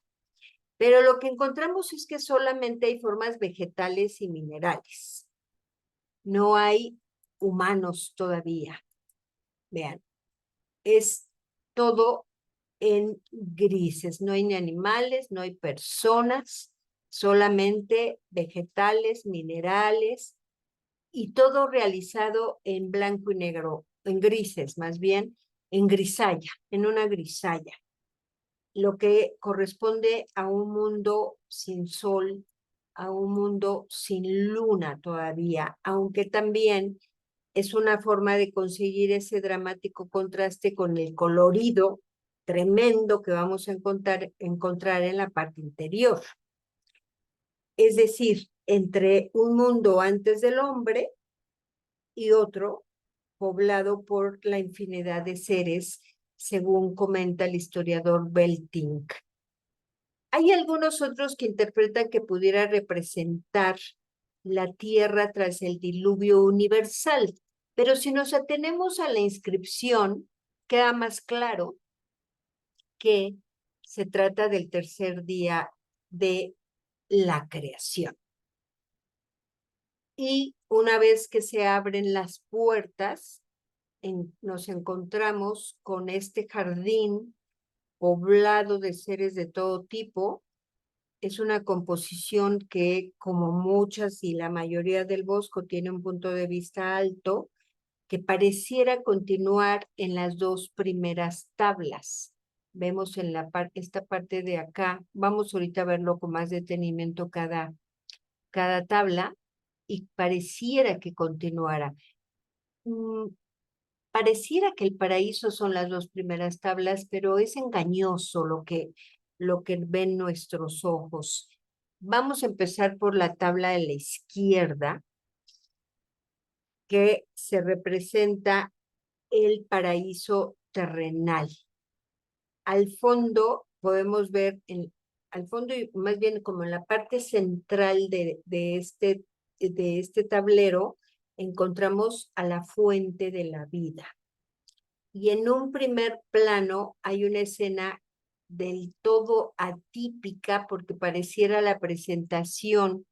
Pero lo que encontramos es que solamente hay formas vegetales y minerales. No hay humanos todavía. Vean, es todo en grises. No hay ni animales, no hay personas, solamente vegetales, minerales, y todo realizado en blanco y negro, en grises más bien, en grisalla, en una grisalla, lo que corresponde a un mundo sin sol, a un mundo sin luna todavía, aunque también es una forma de conseguir ese dramático contraste con el colorido tremendo que vamos a encontrar en la parte interior. Es decir, entre un mundo antes del hombre y otro poblado por la infinidad de seres, según comenta el historiador Belting. Hay algunos otros que interpretan que pudiera representar la Tierra tras el diluvio universal, pero si nos atenemos a la inscripción, queda más claro que se trata del tercer día de la creación. Y una vez que se abren las puertas, nos encontramos con este jardín poblado de seres de todo tipo. Es una composición que, como muchas y la mayoría del Bosco, tiene un punto de vista alto que pareciera continuar en las 2 primeras tablas. Vemos en esta parte de acá, vamos ahorita a verlo con más detenimiento cada tabla, y pareciera que continuara. Pareciera que el paraíso son las dos primeras tablas, pero es engañoso lo que ven nuestros ojos. Vamos a empezar por la tabla de la izquierda, que se representa el paraíso terrenal. Al fondo podemos ver, al fondo y más bien como en la parte central de este tablero, encontramos a la fuente de la vida. Y en un primer plano hay una escena del todo atípica porque pareciera la presentación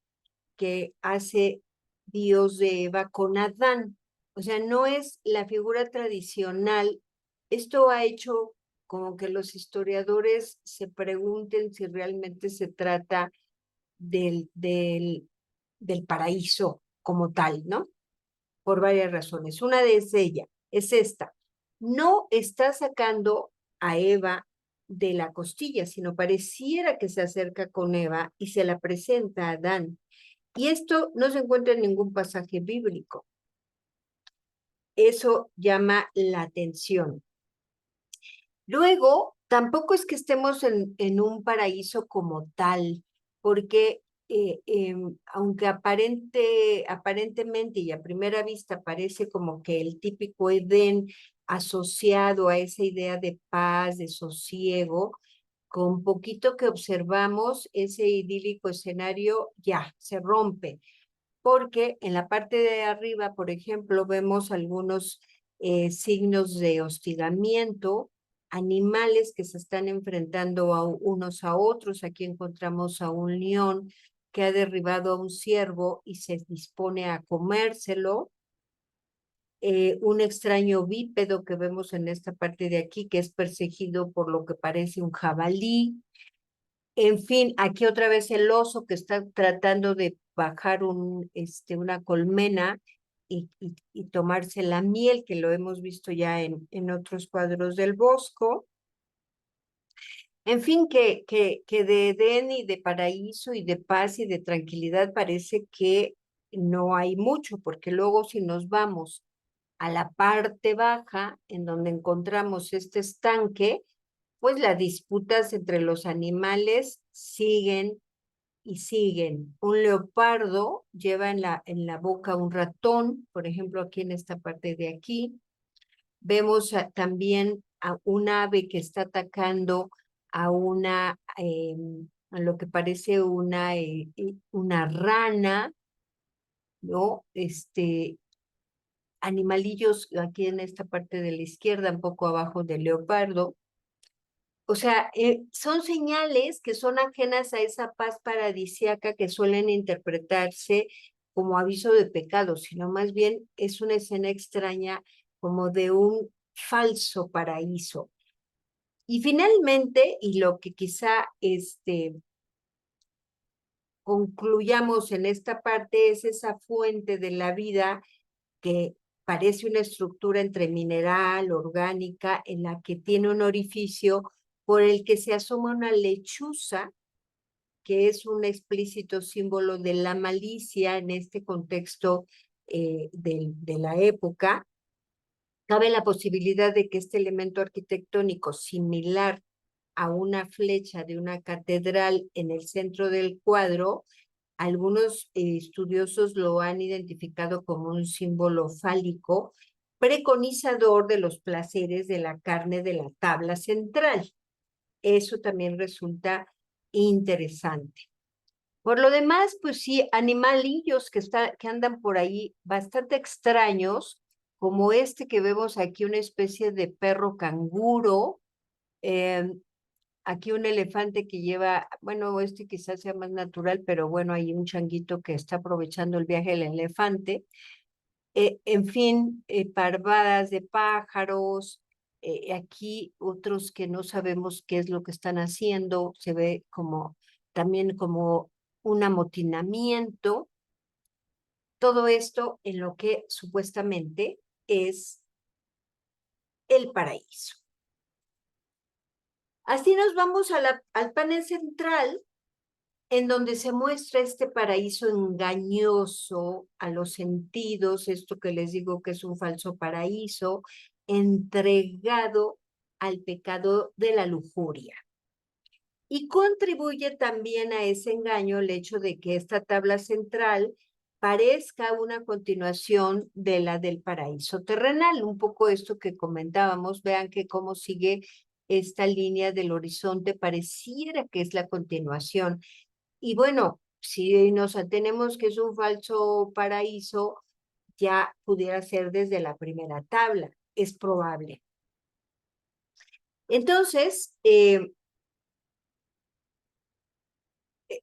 que hace Dios de Eva con Adán. O sea, no es la figura tradicional. Esto ha hecho como que los historiadores se pregunten si realmente se trata del paraíso como tal, ¿no? Por varias razones. Una de ellas es esta. No está sacando a Eva de la costilla, sino pareciera que se acerca con Eva y se la presenta a Adán. Y esto no se encuentra en ningún pasaje bíblico. Eso llama la atención. Luego, tampoco es que estemos en un paraíso como tal, porque aunque aparentemente y a primera vista parece como que el típico Edén asociado a esa idea de paz, de sosiego, con poquito que observamos, ese idílico escenario ya se rompe, porque en la parte de arriba, por ejemplo, vemos algunos signos de hostigamiento, animales que se están enfrentando unos a otros. Aquí encontramos a un león que ha derribado a un ciervo y se dispone a comérselo. Un extraño bípedo que vemos en esta parte de aquí, que es perseguido por lo que parece un jabalí. En fin, aquí otra vez el oso que está tratando de bajar una colmena y tomarse la miel, que lo hemos visto ya en otros cuadros del Bosco. En fin, que de Edén y de paraíso y de paz y de tranquilidad parece que no hay mucho, porque luego si nos vamos a la parte baja, en donde encontramos este estanque, pues las disputas entre los animales siguen y siguen. Un leopardo lleva en la boca un ratón, por ejemplo, aquí en esta parte de aquí. Vemos también a un ave que está atacando a a lo que parece una rana, ¿no? Animalillos aquí en esta parte de la izquierda, un poco abajo del leopardo. O sea, son señales que son ajenas a esa paz paradisíaca que suelen interpretarse como aviso de pecado, sino más bien es una escena extraña como de un falso paraíso. Y finalmente, y lo que quizá concluyamos en esta parte es esa fuente de la vida que parece una estructura entre mineral, orgánica, en la que tiene un orificio por el que se asoma una lechuza, que es un explícito símbolo de la malicia en este contexto de la época. Cabe la posibilidad de que este elemento arquitectónico similar a una flecha de una catedral en el centro del cuadro, algunos estudiosos lo han identificado como un símbolo fálico preconizador de los placeres de la carne de la tabla central. Eso también resulta interesante. Por lo demás, pues sí, animalillos que andan por ahí bastante extraños, como este que vemos aquí, una especie de perro canguro, aquí un elefante que lleva, bueno, este quizás sea más natural, pero bueno, hay un changuito que está aprovechando el viaje del elefante. En fin, parvadas de pájaros, aquí otros que no sabemos qué es lo que están haciendo, se ve como también como un amotinamiento. Todo esto en lo que supuestamente es el paraíso. Así nos vamos al panel central, en donde se muestra este paraíso engañoso a los sentidos, esto que les digo que es un falso paraíso, entregado al pecado de la lujuria. Y contribuye también a ese engaño el hecho de que esta tabla central parezca una continuación de la del paraíso terrenal. Un poco esto que comentábamos, vean que cómo sigue esta línea del horizonte, pareciera que es la continuación. Y bueno, si nos atenemos que es un falso paraíso, ya pudiera ser desde la primera tabla, es probable. Entonces,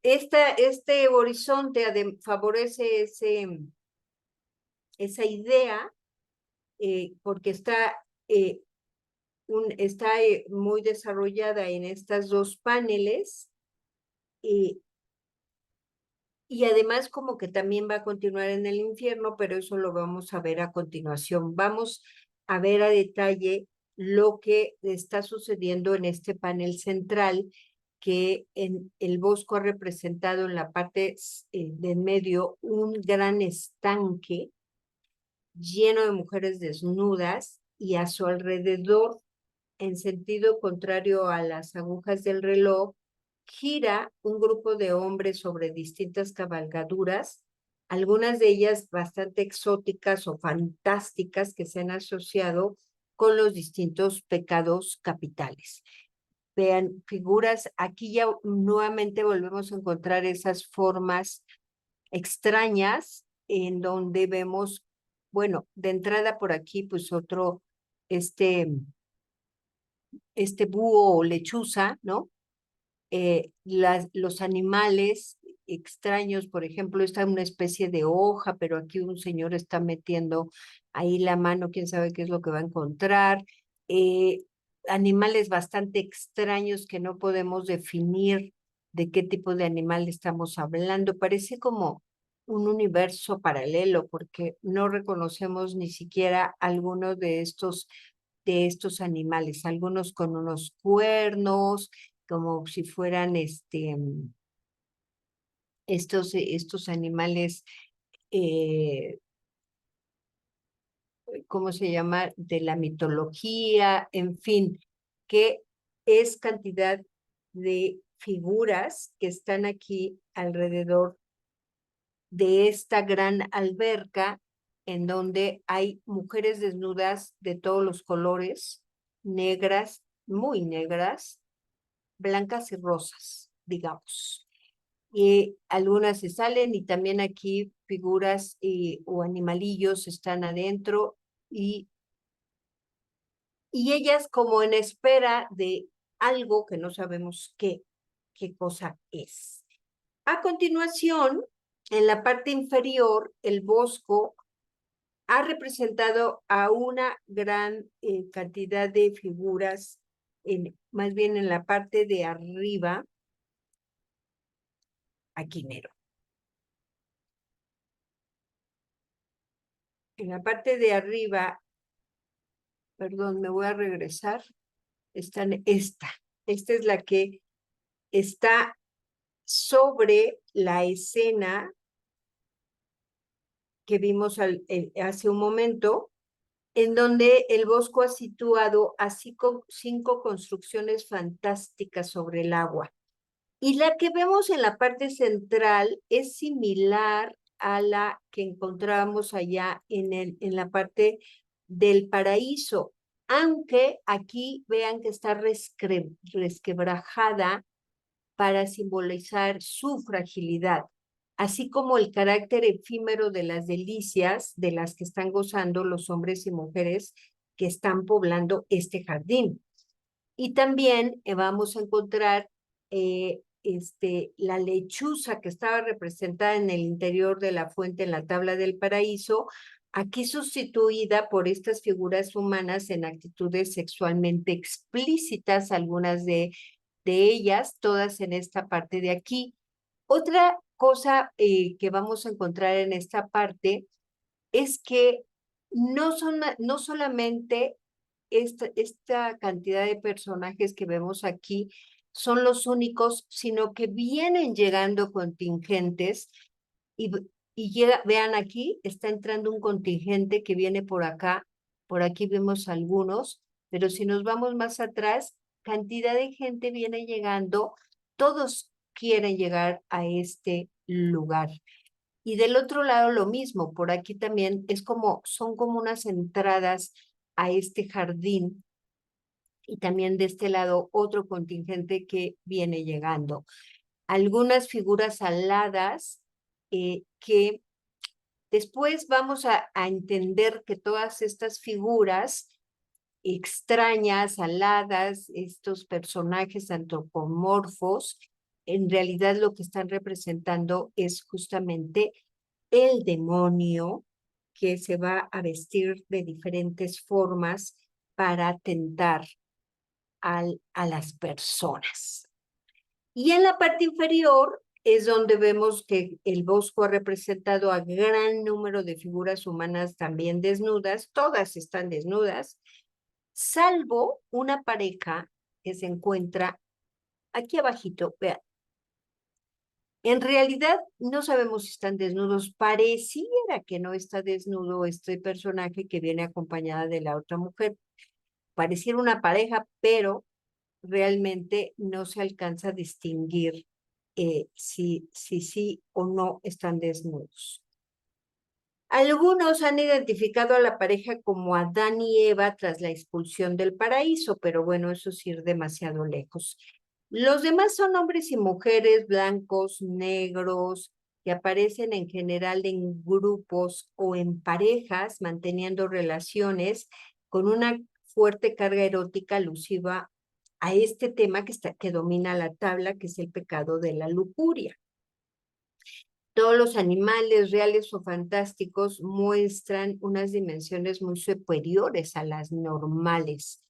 este horizonte favorece esa idea porque está muy desarrollada en estas dos paneles y además como que también va a continuar en el infierno, pero eso lo vamos a ver a continuación. Vamos a ver a detalle lo que está sucediendo en este panel central, que en el Bosco ha representado en la parte de medio un gran estanque lleno de mujeres desnudas y a su alrededor, en sentido contrario a las agujas del reloj, gira un grupo de hombres sobre distintas cabalgaduras, algunas de ellas bastante exóticas o fantásticas que se han asociado con los distintos pecados capitales. Vean, figuras, aquí ya nuevamente volvemos a encontrar esas formas extrañas en donde vemos, bueno, de entrada por aquí, pues este búho o lechuza, ¿no? Los animales extraños, por ejemplo, está una especie de hoja, pero aquí un señor está metiendo ahí la mano, quién sabe qué es lo que va a encontrar. Animales bastante extraños que no podemos definir de qué tipo de animal estamos hablando. Parece como un universo paralelo, porque no reconocemos ni siquiera alguno de estos animales, algunos con unos cuernos, como si fueran estos animales, ¿cómo se llama? De la mitología, en fin, que es cantidad de figuras que están aquí alrededor de esta gran alberca en donde hay mujeres desnudas de todos los colores, negras, muy negras, blancas y rosas, digamos. Y algunas se salen y también aquí figuras o animalillos están adentro y ellas como en espera de algo que no sabemos qué cosa es. A continuación, en la parte inferior, el Bosco ha representado a una gran cantidad de figuras, más bien en la parte de arriba, aquí mero. En la parte de arriba, perdón, me voy a regresar, esta es la que está sobre la escena que vimos hace un momento, en donde el Bosco ha situado a cinco construcciones fantásticas sobre el agua. Y la que vemos en la parte central es similar a la que encontramos allá en la parte del paraíso, aunque aquí vean que está resquebrajada para simbolizar su fragilidad, así como el carácter efímero de las delicias de las que están gozando los hombres y mujeres que están poblando este jardín. Y también vamos a encontrar la lechuza que estaba representada en el interior de la fuente en la tabla del paraíso, aquí sustituida por estas figuras humanas en actitudes sexualmente explícitas, algunas de ellas, todas en esta parte de aquí. Otra cosa que vamos a encontrar en esta parte es que no solamente esta cantidad de personajes que vemos aquí son los únicos, sino que vienen llegando contingentes y, vean aquí, está entrando un contingente que viene por acá, por aquí vemos algunos, pero si nos vamos más atrás, cantidad de gente viene llegando, todos quieren llegar a este lugar. Y del otro lado lo mismo, por aquí también es como, son como unas entradas a este jardín y también de este lado otro contingente que viene llegando. Algunas figuras aladas que después vamos a entender que todas estas figuras extrañas, aladas, estos personajes antropomorfos, en realidad lo que están representando es justamente el demonio que se va a vestir de diferentes formas para tentar a las personas. Y en la parte inferior es donde vemos que el Bosco ha representado a gran número de figuras humanas también desnudas, todas están desnudas, salvo una pareja que se encuentra aquí abajito, vean. En realidad no sabemos si están desnudos, pareciera que no está desnudo este personaje que viene acompañada de la otra mujer. Pareciera una pareja, pero realmente no se alcanza a distinguir si sí o no están desnudos. Algunos han identificado a la pareja como Adán y Eva tras la expulsión del paraíso, pero bueno, eso es ir demasiado lejos. Los demás son hombres y mujeres blancos, negros, que aparecen en general en grupos o en parejas, manteniendo relaciones con una fuerte carga erótica alusiva a este tema que domina la tabla, que es el pecado de la lujuria. Todos los animales reales o fantásticos muestran unas dimensiones muy superiores a las normales.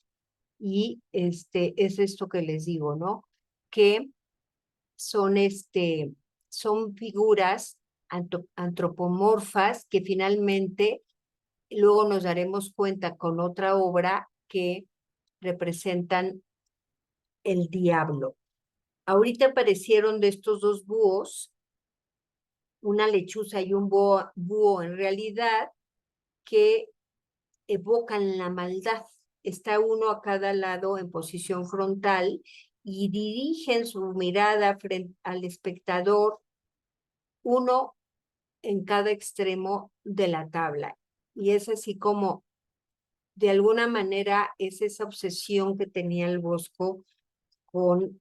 Y es esto que les digo, ¿no? Que son, son figuras antropomorfas que finalmente luego nos daremos cuenta con otra obra que representan el diablo. Ahorita aparecieron de estos dos búhos, una lechuza y un búho en realidad, que evocan la maldad. Está uno a cada lado en posición frontal y dirigen su mirada frente al espectador, uno en cada extremo de la tabla. Y es así como, de alguna manera, es esa obsesión que tenía el Bosco con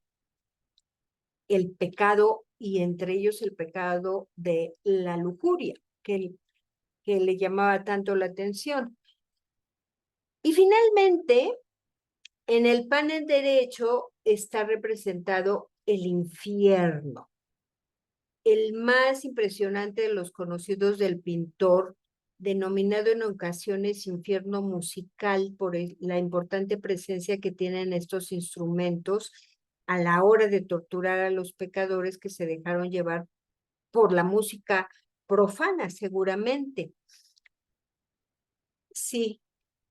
el pecado y entre ellos el pecado de la lujuria, que le llamaba tanto la atención. Y finalmente, en el panel derecho está representado el infierno, el más impresionante de los conocidos del pintor, denominado en ocasiones infierno musical por la importante presencia que tienen estos instrumentos a la hora de torturar a los pecadores que se dejaron llevar por la música profana, seguramente. Sí,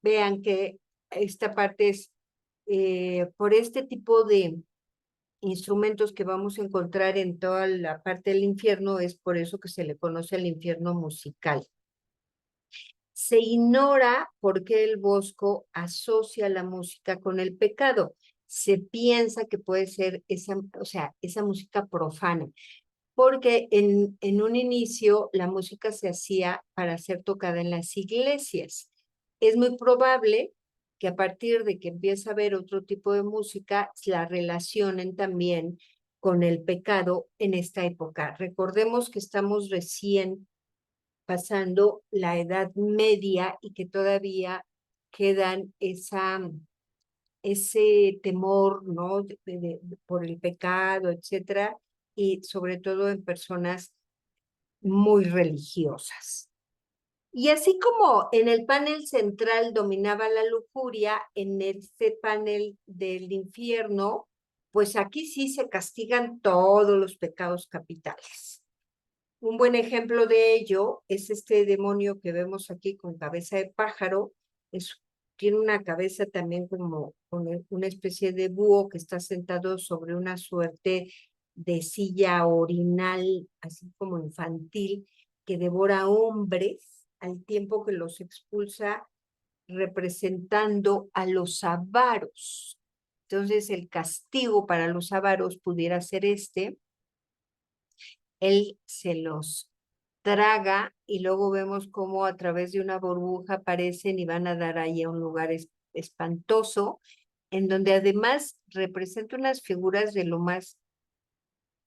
vean que esta parte es por este tipo de instrumentos que vamos a encontrar en toda la parte del infierno, es por eso que se le conoce el infierno musical. Se ignora por qué el Bosco asocia la música con el pecado. Se piensa que puede ser esa música profana, porque en un inicio la música se hacía para ser tocada en las iglesias. Es muy probable que a partir de que empieza a haber otro tipo de música, la relacionen también con el pecado en esta época. Recordemos que estamos recién pasando la Edad Media y que todavía quedan ese temor, ¿no? Por el pecado, etcétera, y sobre todo en personas muy religiosas. Y así como en el panel central dominaba la lujuria, en este panel del infierno, pues aquí sí se castigan todos los pecados capitales. Un buen ejemplo de ello es este demonio que vemos aquí con cabeza de pájaro, es tiene una cabeza también como una especie de búho que está sentado sobre una suerte de silla orinal, así como infantil, que devora hombres al tiempo que los expulsa, representando a los avaros. Entonces, el castigo para los avaros pudiera ser él se los traga y luego vemos cómo a través de una burbuja aparecen y van a dar ahí a un lugar espantoso, en donde además representa unas figuras de lo más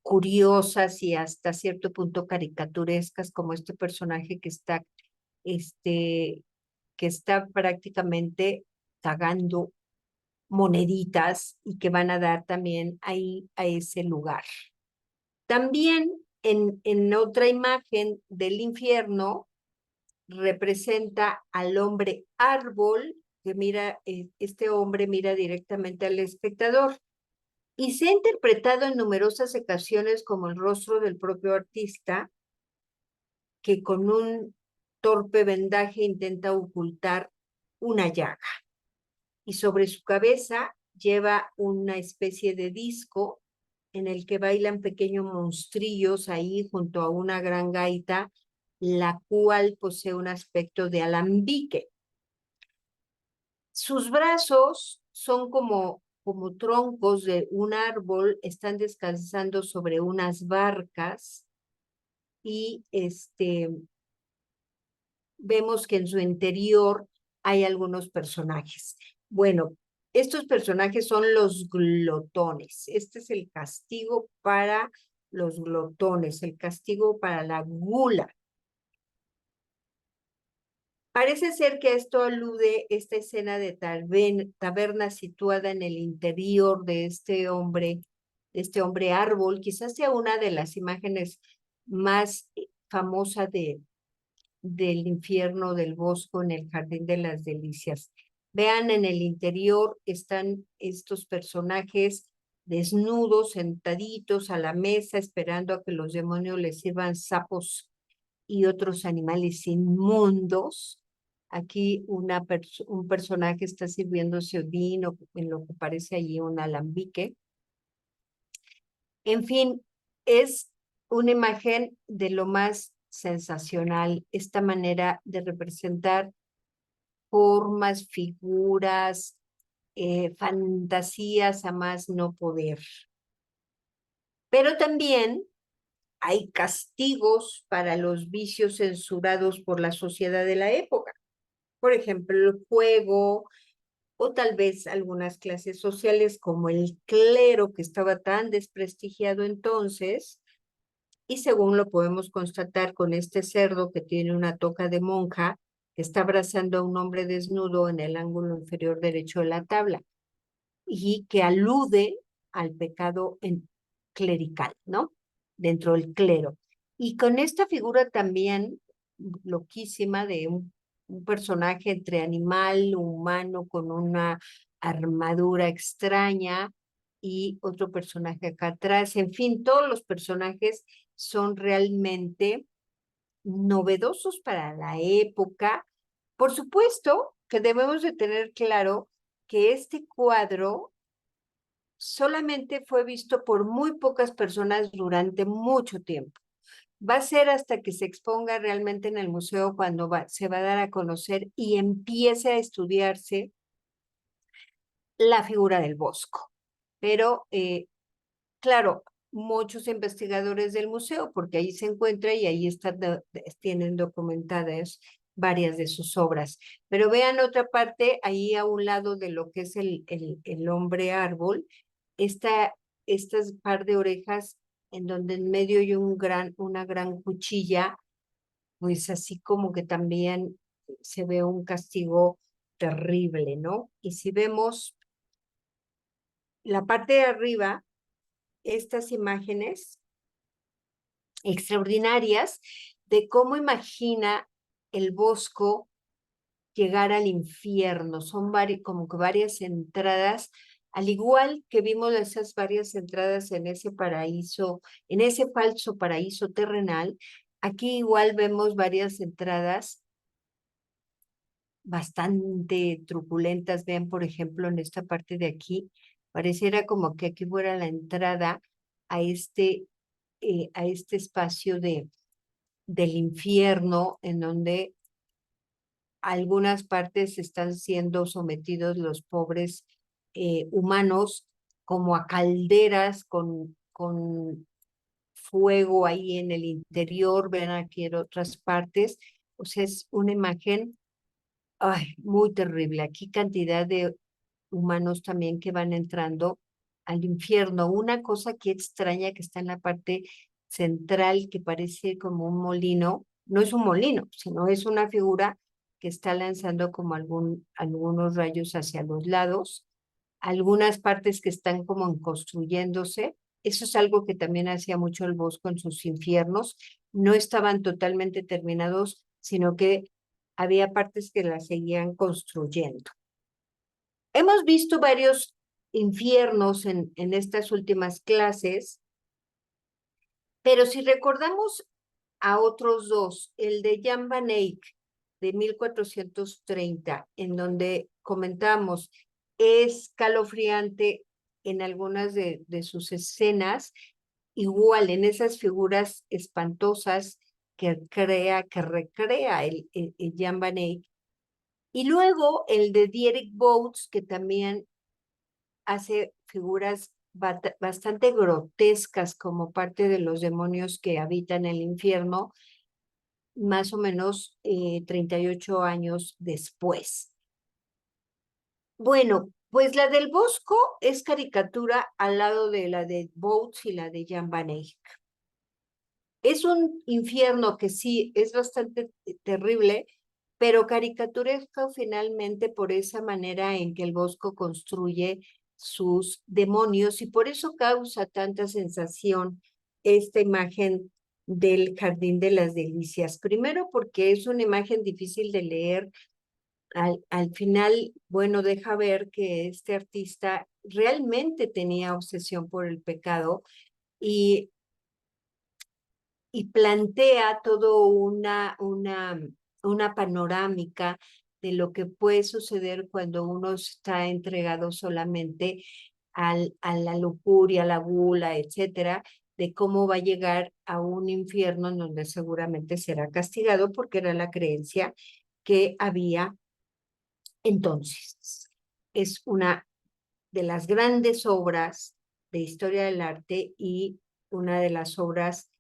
curiosas y hasta cierto punto caricaturescas, como este personaje este, que está prácticamente cagando moneditas y que van a dar también ahí a ese lugar. También en otra imagen del infierno representa al hombre árbol que mira, este hombre mira directamente al espectador y se ha interpretado en numerosas ocasiones como el rostro del propio artista que con un torpe vendaje intenta ocultar una llaga y sobre su cabeza lleva una especie de disco en el que bailan pequeños monstrillos ahí junto a una gran gaita, la cual posee un aspecto de alambique. Sus brazos son como troncos de un árbol, están descansando sobre unas barcas y vemos que en su interior hay algunos personajes. Bueno, estos personajes son los glotones. Este es el castigo para los glotones, el castigo para la gula. Parece ser que esto alude esta escena de taberna situada en el interior de este hombre árbol, quizás sea una de las imágenes más famosas del infierno del Bosco en el Jardín de las Delicias. Vean, en el interior están estos personajes desnudos, sentaditos a la mesa, esperando a que los demonios les sirvan sapos y otros animales inmundos. Aquí un personaje está sirviéndose vino en lo que parece allí un alambique. En fin, es una imagen de lo más sensacional, esta manera de representar formas, figuras, fantasías a más no poder. Pero también hay castigos para los vicios censurados por la sociedad de la época. Por ejemplo, el juego o tal vez algunas clases sociales como el clero que estaba tan desprestigiado entonces, y según lo podemos constatar con este cerdo que tiene una toca de monja, que está abrazando a un hombre desnudo en el ángulo inferior derecho de la tabla, y que alude al pecado clerical, ¿no? Dentro del clero. Y con esta figura también loquísima de un personaje entre animal, humano, con una armadura extraña y otro personaje acá atrás. En fin, todos los personajes son realmente novedosos para la época. Por supuesto que debemos de tener claro que este cuadro solamente fue visto por muy pocas personas durante mucho tiempo. Va a ser hasta que se exponga realmente en el museo cuando se va a dar a conocer y empiece a estudiarse la figura del Bosco. Pero, claro, muchos investigadores del museo, porque ahí se encuentra y ahí tienen documentadas varias de sus obras. Pero vean otra parte, ahí a un lado de lo que es el hombre árbol, estas par de orejas en donde en medio hay una gran cuchilla, pues así como que también se ve un castigo terrible, ¿no? Y si vemos la parte de arriba, estas imágenes extraordinarias de cómo imagina el Bosco llegar al infierno. Son como que varias entradas, al igual que vimos esas varias entradas en ese paraíso, en ese falso paraíso terrenal, aquí igual vemos varias entradas bastante truculentas. Vean, por ejemplo, en esta parte de aquí, pareciera como que aquí fuera la entrada a este espacio del infierno, en donde algunas partes están siendo sometidos los pobres humanos como a calderas con fuego ahí en el interior. Ven aquí en otras partes. O sea, es una imagen, ay, muy terrible. Aquí cantidad de humanos también que van entrando al infierno. Una cosa que extraña que está en la parte central, que parece como un molino, no es un molino, sino es una figura que está lanzando como algunos rayos hacia los lados, algunas partes que están como construyéndose. Eso es algo que también hacía mucho el Bosco en sus infiernos. No estaban totalmente terminados, sino que había partes que las seguían construyendo. Hemos visto varios infiernos en estas últimas clases, pero si recordamos a otros dos, el de Jan van Eyck de 1430, en donde comentamos, es escalofriante en algunas de sus escenas, igual en esas figuras espantosas que recrea el Jan van Eyck. Y luego el de Dietrich Boats, que también hace figuras bastante grotescas como parte de los demonios que habitan el infierno, más o menos 38 años después. Bueno, pues la del Bosco es caricatura al lado de la de Boats y la de Jan van Eyck. Es un infierno que sí es bastante terrible, pero caricaturesco finalmente por esa manera en que el Bosco construye sus demonios, y por eso causa tanta sensación esta imagen del Jardín de las Delicias. Primero porque es una imagen difícil de leer. Al final, bueno, deja ver que este artista realmente tenía obsesión por el pecado, y plantea todo una panorámica de lo que puede suceder cuando uno está entregado solamente a la lujuria, a la gula, etcétera, de cómo va a llegar a un infierno en donde seguramente será castigado, porque era la creencia que había entonces. Es una de las grandes obras de historia del arte y una de las obras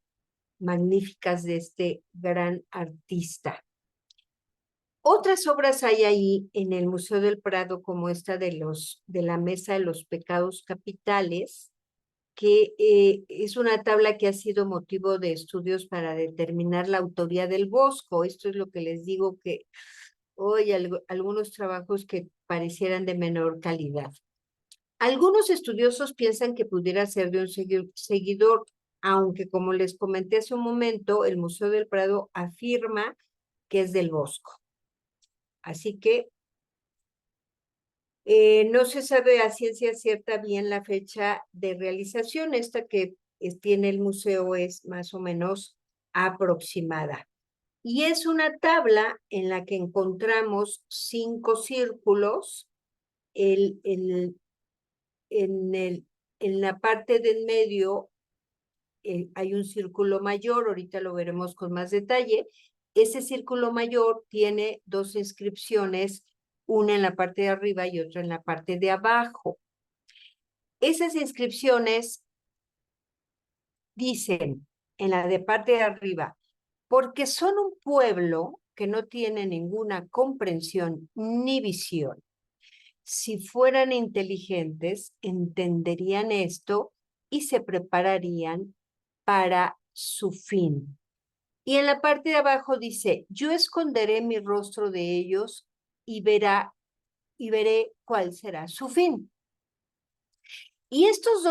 magníficas de este gran artista. Otras obras hay ahí en el Museo del Prado, como esta de la Mesa de los Pecados Capitales, que es una tabla que ha sido motivo de estudios para determinar la autoría del Bosco. Esto es lo que les digo, que hoy algunos trabajos que parecieran de menor calidad. Algunos estudiosos piensan que pudiera ser de un seguidor, aunque como les comenté hace un momento, el Museo del Prado afirma que es del Bosco. Así que no se sabe a ciencia cierta bien la fecha de realización. Esta que tiene el museo es más o menos aproximada. Y es una tabla en la que encontramos 5 círculos. En la parte del medio hay un círculo mayor, ahorita lo veremos con más detalle. Ese círculo mayor tiene 2 inscripciones, una en la parte de arriba y otra en la parte de abajo. Esas inscripciones dicen en la de parte de arriba: porque son un pueblo que no tiene ninguna comprensión ni visión. Si fueran inteligentes, entenderían esto y se prepararían para su fin. Y en la parte de abajo dice: yo esconderé mi rostro de ellos y veré cuál será su fin. Y estas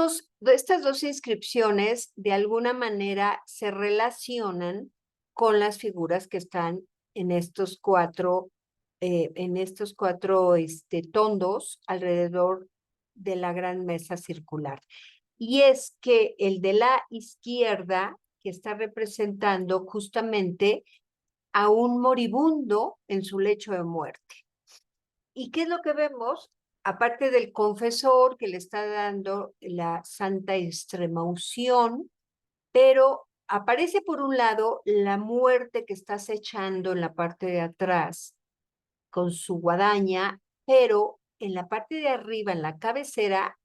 dos inscripciones de alguna manera se relacionan con las figuras que están en estos cuatro tondos alrededor de la gran mesa circular. Y es que el de la izquierda, que está representando justamente a un moribundo en su lecho de muerte. ¿Y qué es lo que vemos? Aparte del confesor que le está dando la santa extremaunción, pero aparece por un lado la muerte que está acechando en la parte de atrás con su guadaña, pero en la parte de arriba, en la cabecera,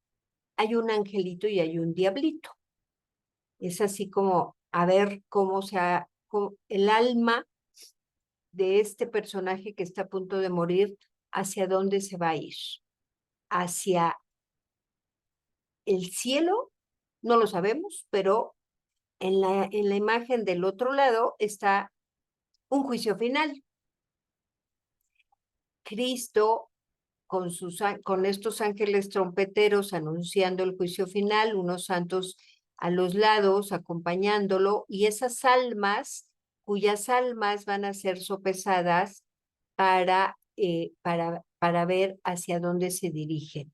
hay un angelito y hay un diablito. Es así como a ver cómo el alma de este personaje que está a punto de morir, hacia dónde se va a ir. Hacia el cielo, no lo sabemos, pero en la imagen del otro lado está un juicio final. Cristo con estos ángeles trompeteros anunciando el juicio final, unos santos a los lados acompañándolo, y esas almas, cuyas almas van a ser sopesadas para ver hacia dónde se dirigen.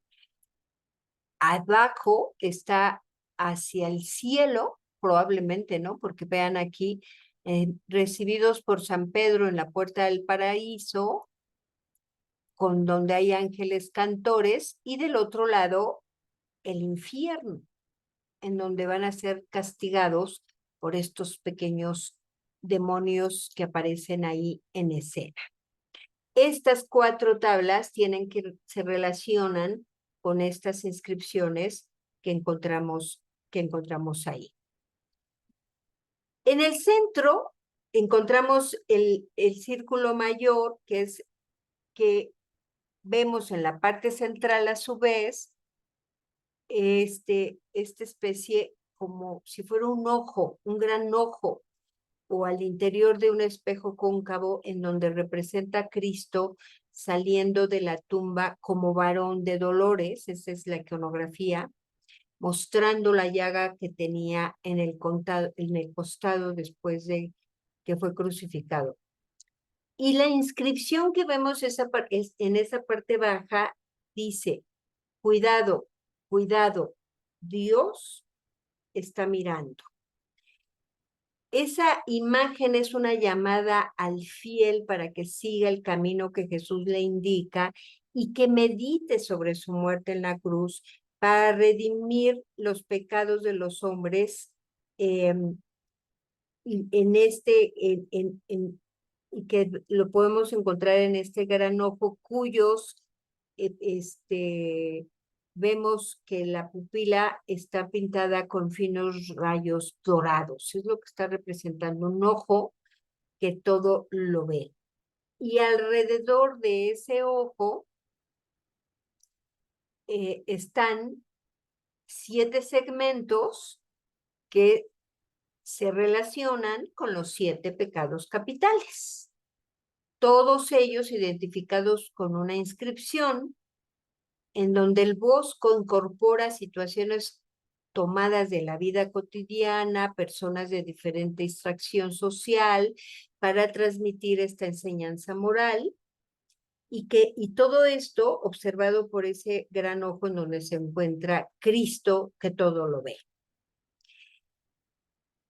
Abajo está hacia el cielo, probablemente, ¿no? Porque vean aquí, recibidos por San Pedro en la puerta del paraíso, con donde hay ángeles cantores, y del otro lado, el infierno, en donde van a ser castigados por estos pequeños demonios que aparecen ahí en escena. Estas 4 tablas se relacionan con estas inscripciones que encontramos ahí. En el centro encontramos el círculo mayor, que es que vemos en la parte central a su vez esta especie como si fuera un ojo, un gran ojo, o al interior de un espejo cóncavo en donde representa a Cristo saliendo de la tumba como varón de dolores, esa es la iconografía, mostrando la llaga que tenía en el costado después de que fue crucificado. Y la inscripción que vemos en esa parte baja dice, cuidado, cuidado, Dios está mirando. Esa imagen es una llamada al fiel para que siga el camino que Jesús le indica y que medite sobre su muerte en la cruz para redimir los pecados de los hombres y que lo podemos encontrar en este gran ojo cuyos vemos que la pupila está pintada con finos rayos dorados. Es lo que está representando un ojo que todo lo ve. Y alrededor de ese ojo están 7 segmentos que se relacionan con los 7 pecados capitales. Todos ellos identificados con una inscripción en donde el bosco incorpora situaciones tomadas de la vida cotidiana, personas de diferente extracción social, para transmitir esta enseñanza moral, y todo esto observado por ese gran ojo en donde se encuentra Cristo, que todo lo ve.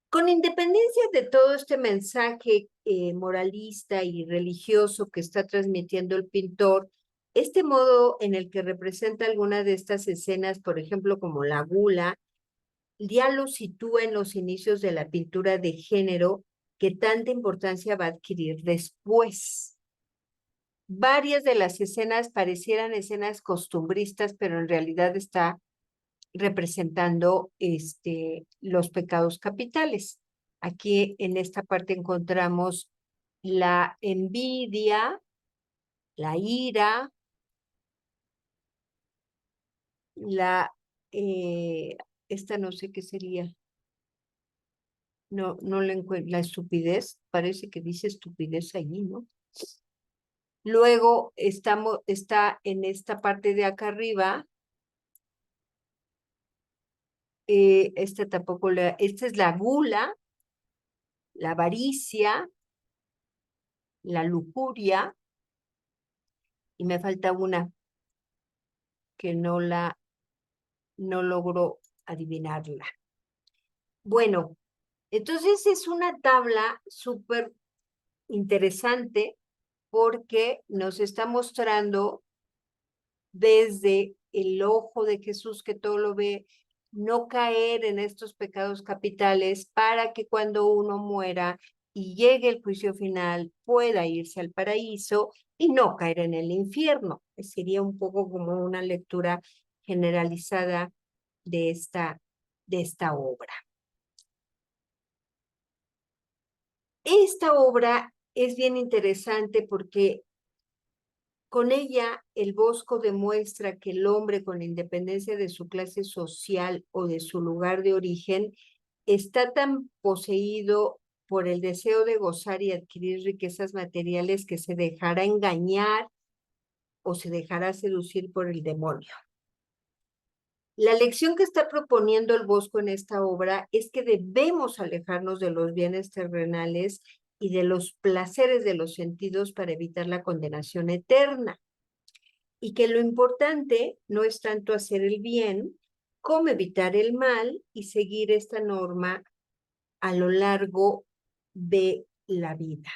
Con independencia de todo este mensaje moralista y religioso que está transmitiendo el pintor, este modo en el que representa alguna de estas escenas, por ejemplo, como la gula, ya lo sitúa en los inicios de la pintura de género que tanta importancia va a adquirir después. Varias de las escenas parecieran escenas costumbristas, pero en realidad está representando los pecados capitales. Aquí en esta parte encontramos la envidia, la ira, esta no sé qué sería. No la encuentro. La estupidez, parece que dice estupidez allí, ¿no? Luego está en esta parte de acá arriba. Esta es la gula, la avaricia, la lujuria, y me falta una que no logro adivinarla. Bueno, entonces es una tabla súper interesante porque nos está mostrando desde el ojo de Jesús que todo lo ve, no caer en estos pecados capitales para que cuando uno muera y llegue el juicio final pueda irse al paraíso y no caer en el infierno. Sería un poco como una lectura generalizada de esta obra. Esta obra es bien interesante porque con ella el Bosco demuestra que el hombre, con independencia de su clase social o de su lugar de origen, está tan poseído por el deseo de gozar y adquirir riquezas materiales que se dejará engañar o se dejará seducir por el demonio. La lección que está proponiendo el Bosco en esta obra es que debemos alejarnos de los bienes terrenales y de los placeres de los sentidos para evitar la condenación eterna. Y que lo importante no es tanto hacer el bien como evitar el mal y seguir esta norma a lo largo de la vida.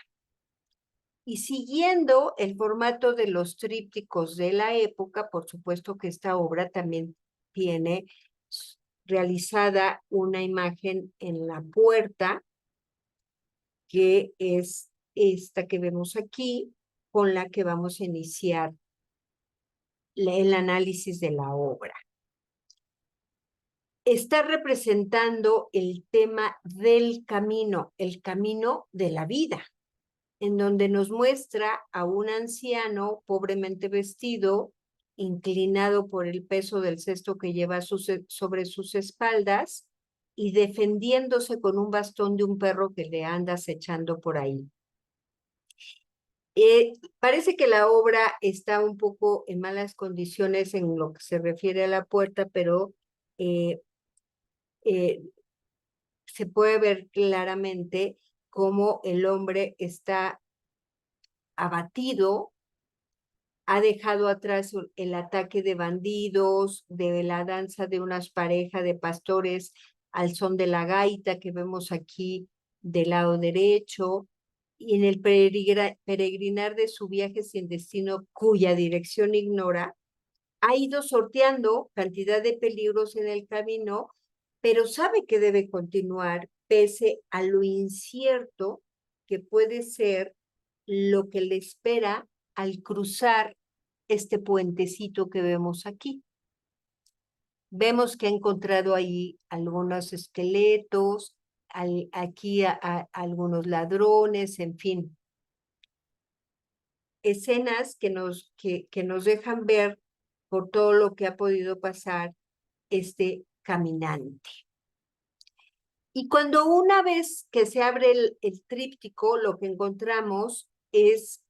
Y siguiendo el formato de los trípticos de la época, por supuesto que esta obra también tiene realizada una imagen en la puerta, que es esta que vemos aquí, con la que vamos a iniciar el análisis de la obra. Está representando el tema del camino, el camino de la vida, en donde nos muestra a un anciano pobremente vestido, inclinado por el peso del cesto que lleva sobre sus espaldas y defendiéndose con un bastón de un perro que le anda acechando por ahí. Parece que la obra está un poco en malas condiciones en lo que se refiere a la puerta, pero se puede ver claramente cómo el hombre está abatido, ha dejado atrás el ataque de bandidos, de la danza de unas parejas de pastores al son de la gaita que vemos aquí del lado derecho, y en el peregrinar de su viaje sin destino, cuya dirección ignora, ha ido sorteando cantidad de peligros en el camino, pero sabe que debe continuar pese a lo incierto que puede ser lo que le espera al cruzar este puentecito que vemos aquí. Vemos que ha encontrado ahí algunos esqueletos, aquí algunos ladrones, en fin. Escenas que nos dejan ver por todo lo que ha podido pasar este caminante. Y cuando una vez que se abre el tríptico, lo que encontramos es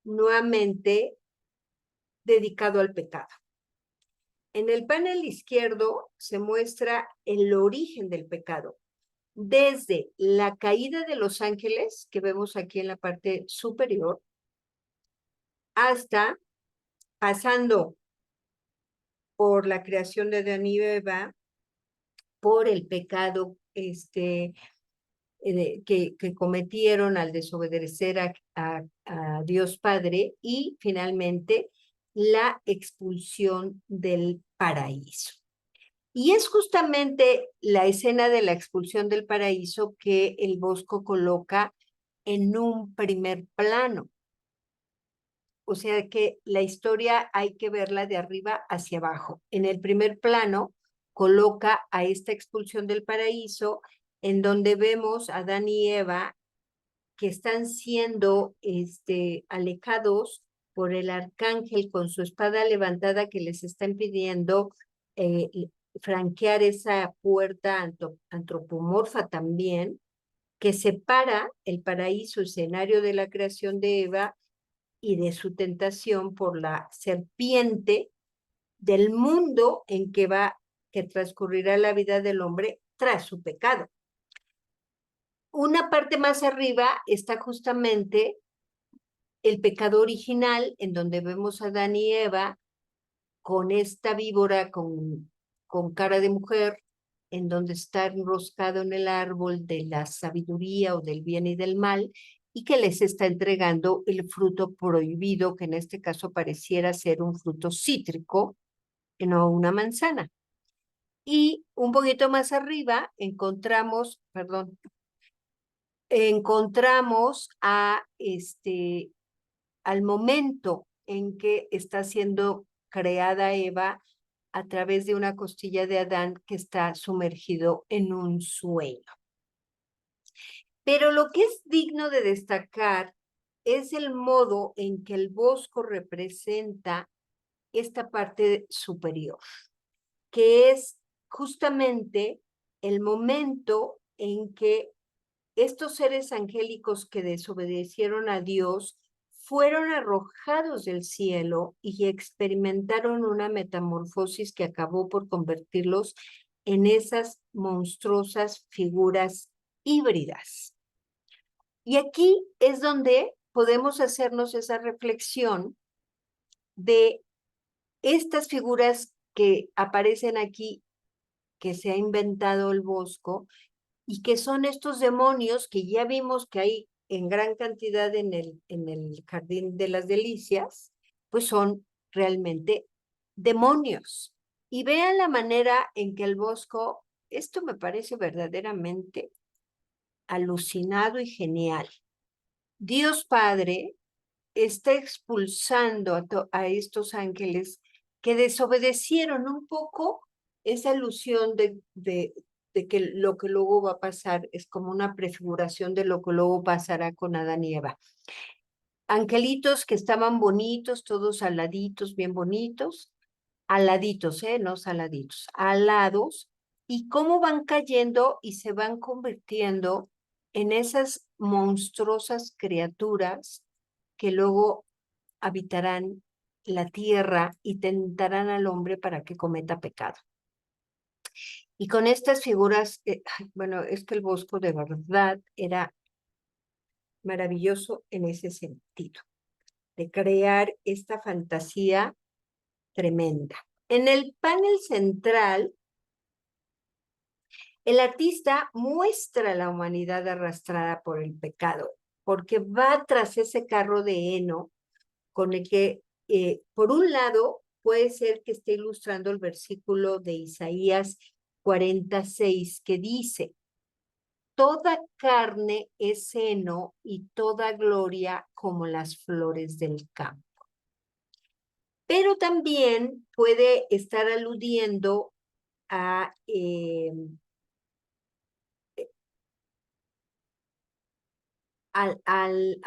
nuevamente dedicado al pecado. En el panel izquierdo se muestra el origen del pecado, desde la caída de los ángeles, que vemos aquí en la parte superior, hasta pasando por la creación de Adán y Eva, por el pecado que cometieron al desobedecer a Dios Padre y finalmente la expulsión del paraíso. Y es justamente la escena de la expulsión del paraíso que el Bosco coloca en un primer plano. O sea que la historia hay que verla de arriba hacia abajo. En el primer plano coloca a esta expulsión del paraíso, en donde vemos a Adán y Eva que están siendo alejados por el arcángel con su espada levantada que les está impidiendo franquear esa puerta antropomorfa también, que separa el paraíso, escenario de la creación de Eva, y de su tentación por la serpiente del mundo en que transcurrirá la vida del hombre tras su pecado. Una parte más arriba está justamente el pecado original, en donde vemos a Adán y Eva con esta víbora con cara de mujer, en donde está enroscado en el árbol de la sabiduría o del bien y del mal, y que les está entregando el fruto prohibido, que en este caso pareciera ser un fruto cítrico, y no una manzana. Y un poquito más arriba encontramos, perdón, encontramos al momento en que está siendo creada Eva a través de una costilla de Adán que está sumergido en un sueño. Pero lo que es digno de destacar es el modo en que el bosco representa esta parte superior, que es justamente el momento en que estos seres angélicos que desobedecieron a Dios fueron arrojados del cielo y experimentaron una metamorfosis que acabó por convertirlos en esas monstruosas figuras híbridas. Y aquí es donde podemos hacernos esa reflexión de estas figuras que aparecen aquí, que se ha inventado el Bosco, y que son estos demonios que ya vimos que hay en gran cantidad en el Jardín de las Delicias, pues son realmente demonios. Y vean la manera en que el Bosco, esto me parece verdaderamente alucinado y genial. Dios Padre está expulsando a estos ángeles que desobedecieron un poco esa alusión de que lo que luego va a pasar es como una prefiguración de lo que luego pasará con Adán y Eva. Angelitos que estaban bonitos, todos aladitos, bien bonitos, aladitos, no saladitos, alados, y cómo van cayendo y se van convirtiendo en esas monstruosas criaturas que luego habitarán la tierra y tentarán al hombre para que cometa pecado. Y con estas figuras, bueno, es que el Bosco de verdad era maravilloso en ese sentido, de crear esta fantasía tremenda. En el panel central, el artista muestra la humanidad arrastrada por el pecado, porque va tras ese carro de heno con el que, por un lado, puede ser que esté ilustrando el versículo de Isaías 46, que dice: toda carne es seno y toda gloria como las flores del campo. Pero también puede estar aludiendo a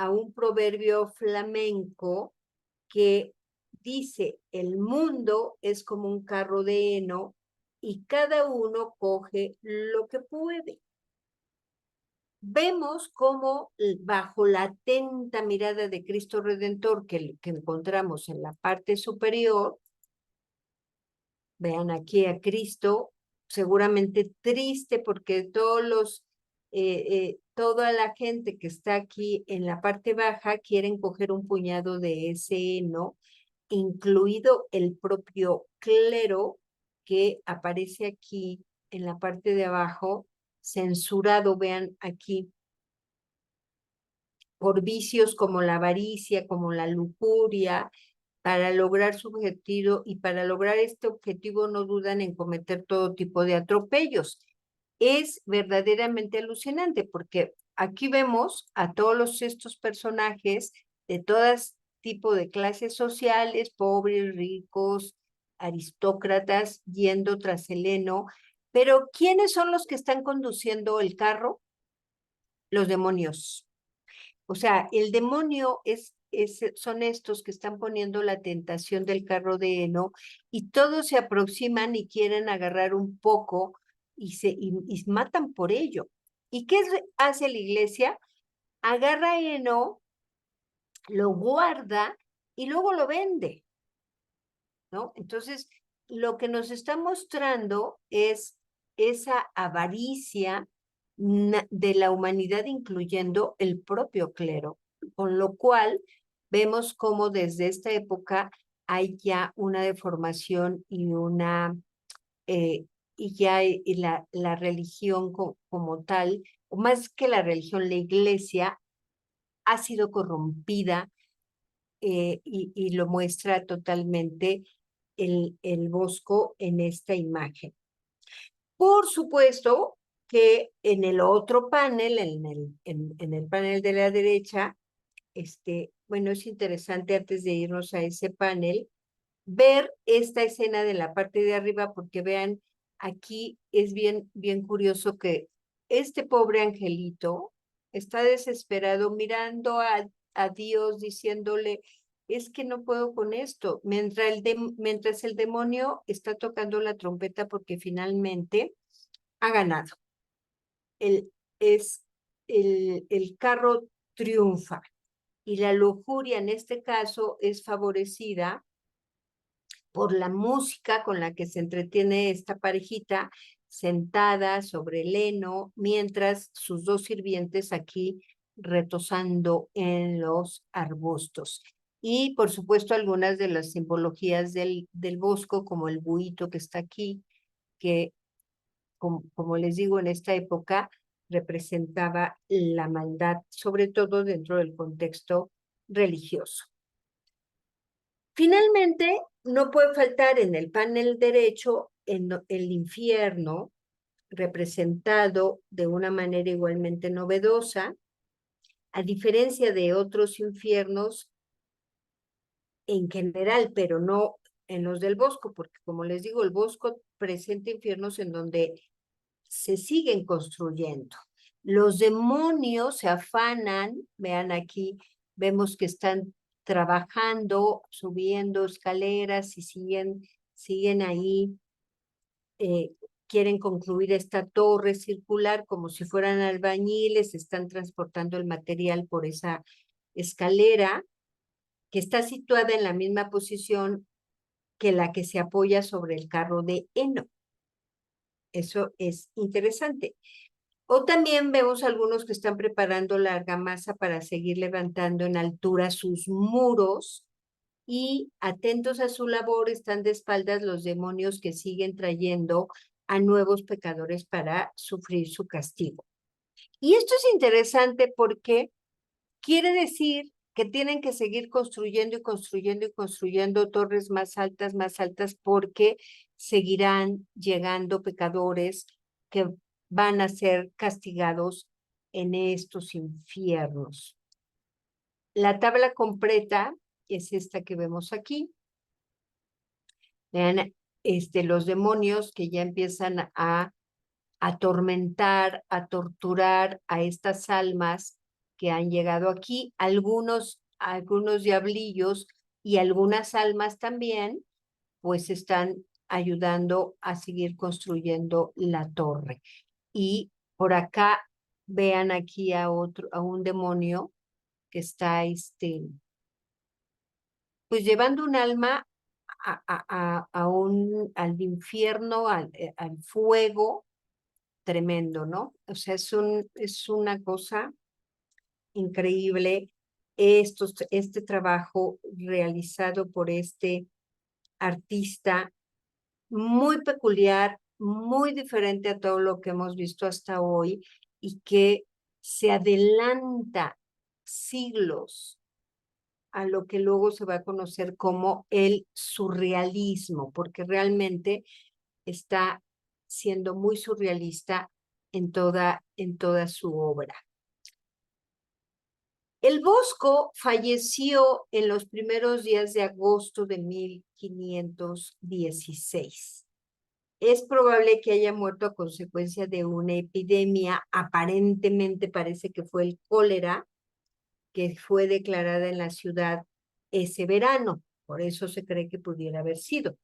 un proverbio flamenco que dice: el mundo es como un carro de heno y cada uno coge lo que puede. Vemos cómo bajo la atenta mirada de Cristo Redentor que encontramos en la parte superior, vean aquí a Cristo seguramente triste porque toda la gente que está aquí en la parte baja quieren coger un puñado de ese heno, incluido el propio clero que aparece aquí en la parte de abajo, censurado, vean aquí, por vicios como la avaricia, como la lujuria, para lograr su objetivo, y para lograr este objetivo no dudan en cometer todo tipo de atropellos. Es verdaderamente alucinante porque aquí vemos a todos estos personajes de todas tipo de clases sociales, pobres, ricos, aristócratas, yendo tras el heno. Pero ¿quiénes son los que están conduciendo el carro? Los demonios. O sea, el demonio son estos que están poniendo la tentación del carro de heno y todos se aproximan y quieren agarrar un poco y matan por ello. ¿Y qué hace la iglesia? Agarra heno, lo guarda y luego lo vende, ¿no? Entonces, lo que nos está mostrando es esa avaricia de la humanidad, incluyendo el propio clero, con lo cual vemos cómo desde esta época hay ya una deformación y ya la religión como tal, o más que la religión, la iglesia ha sido corrompida y lo muestra totalmente el Bosco en esta imagen. Por supuesto que en el otro panel, en el panel de la derecha, bueno, es interesante antes de irnos a ese panel, ver esta escena de la parte de arriba, porque vean, aquí es bien, bien curioso que este pobre angelito está desesperado mirando a Dios diciéndole, es que no puedo con esto, mientras el demonio está tocando la trompeta porque finalmente ha ganado. El carro triunfa y la lujuria en este caso es favorecida por la música con la que se entretiene esta parejita sentada sobre el heno, mientras sus dos sirvientes aquí retosando en los arbustos. Y por supuesto algunas de las simbologías del bosco, como el buito que está aquí, que como les digo, en esta época representaba la maldad, sobre todo dentro del contexto religioso. Finalmente, no puede faltar en el panel derecho el infierno, representado de una manera igualmente novedosa, a diferencia de otros infiernos en general, pero no en los del Bosco, porque como les digo, el Bosco presenta infiernos en donde se siguen construyendo. Los demonios se afanan, vean aquí, vemos que están trabajando, subiendo escaleras y siguen ahí, quieren concluir esta torre circular como si fueran albañiles, están transportando el material por esa escalera que está situada en la misma posición que la que se apoya sobre el carro de heno. Eso es interesante. O también vemos algunos que están preparando la argamasa para seguir levantando en altura sus muros y atentos a su labor están de espaldas los demonios que siguen trayendo a nuevos pecadores para sufrir su castigo. Y esto es interesante porque quiere decir que tienen que seguir construyendo y construyendo y construyendo torres más altas, porque seguirán llegando pecadores que van a ser castigados en estos infiernos. La tabla completa es esta que vemos aquí. Vean, los demonios que ya empiezan a atormentar, a torturar a estas almas que han llegado aquí, algunos diablillos y algunas almas también, pues están ayudando a seguir construyendo la torre. Y por acá vean aquí a un demonio que está pues llevando un alma al infierno, al fuego tremendo, ¿no? O sea, es una cosa increíble este trabajo realizado por este artista muy peculiar, muy diferente a todo lo que hemos visto hasta hoy y que se adelanta siglos a lo que luego se va a conocer como el surrealismo, porque realmente está siendo muy surrealista en toda su obra. El Bosco falleció en los primeros días de agosto de 1516. Es probable que haya muerto a consecuencia de una epidemia, aparentemente parece que fue el cólera, que fue declarada en la ciudad ese verano, por eso se cree que pudiera haber sido.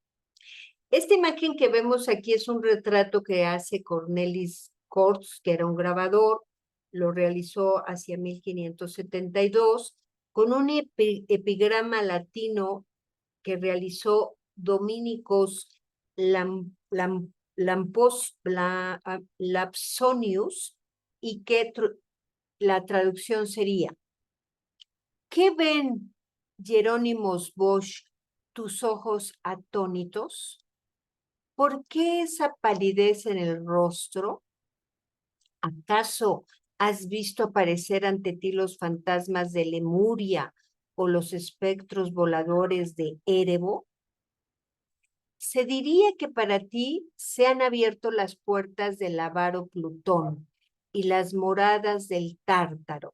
Esta imagen que vemos aquí es un retrato que hace Cornelis Kortz, que era un grabador, lo realizó hacia 1572, con un epigrama latino que realizó Dominicos Lapsonius, y que la traducción sería: ¿qué ven, Jerónimos Bosch, tus ojos atónitos? ¿Por qué esa palidez en el rostro? ¿Acaso ¿Has visto aparecer ante ti los fantasmas de Lemuria o los espectros voladores de Erebo? Se diría que para ti se han abierto las puertas del avaro Plutón y las moradas del Tártaro,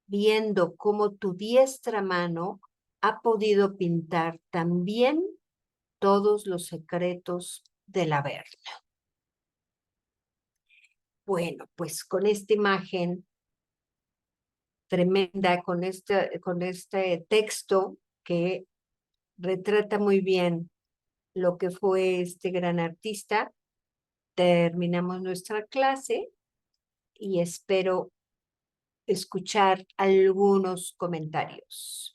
viendo cómo tu diestra mano ha podido pintar también todos los secretos del Averno. Bueno, pues con esta imagen tremenda, con este texto que retrata muy bien lo que fue este gran artista, terminamos nuestra clase y espero escuchar algunos comentarios.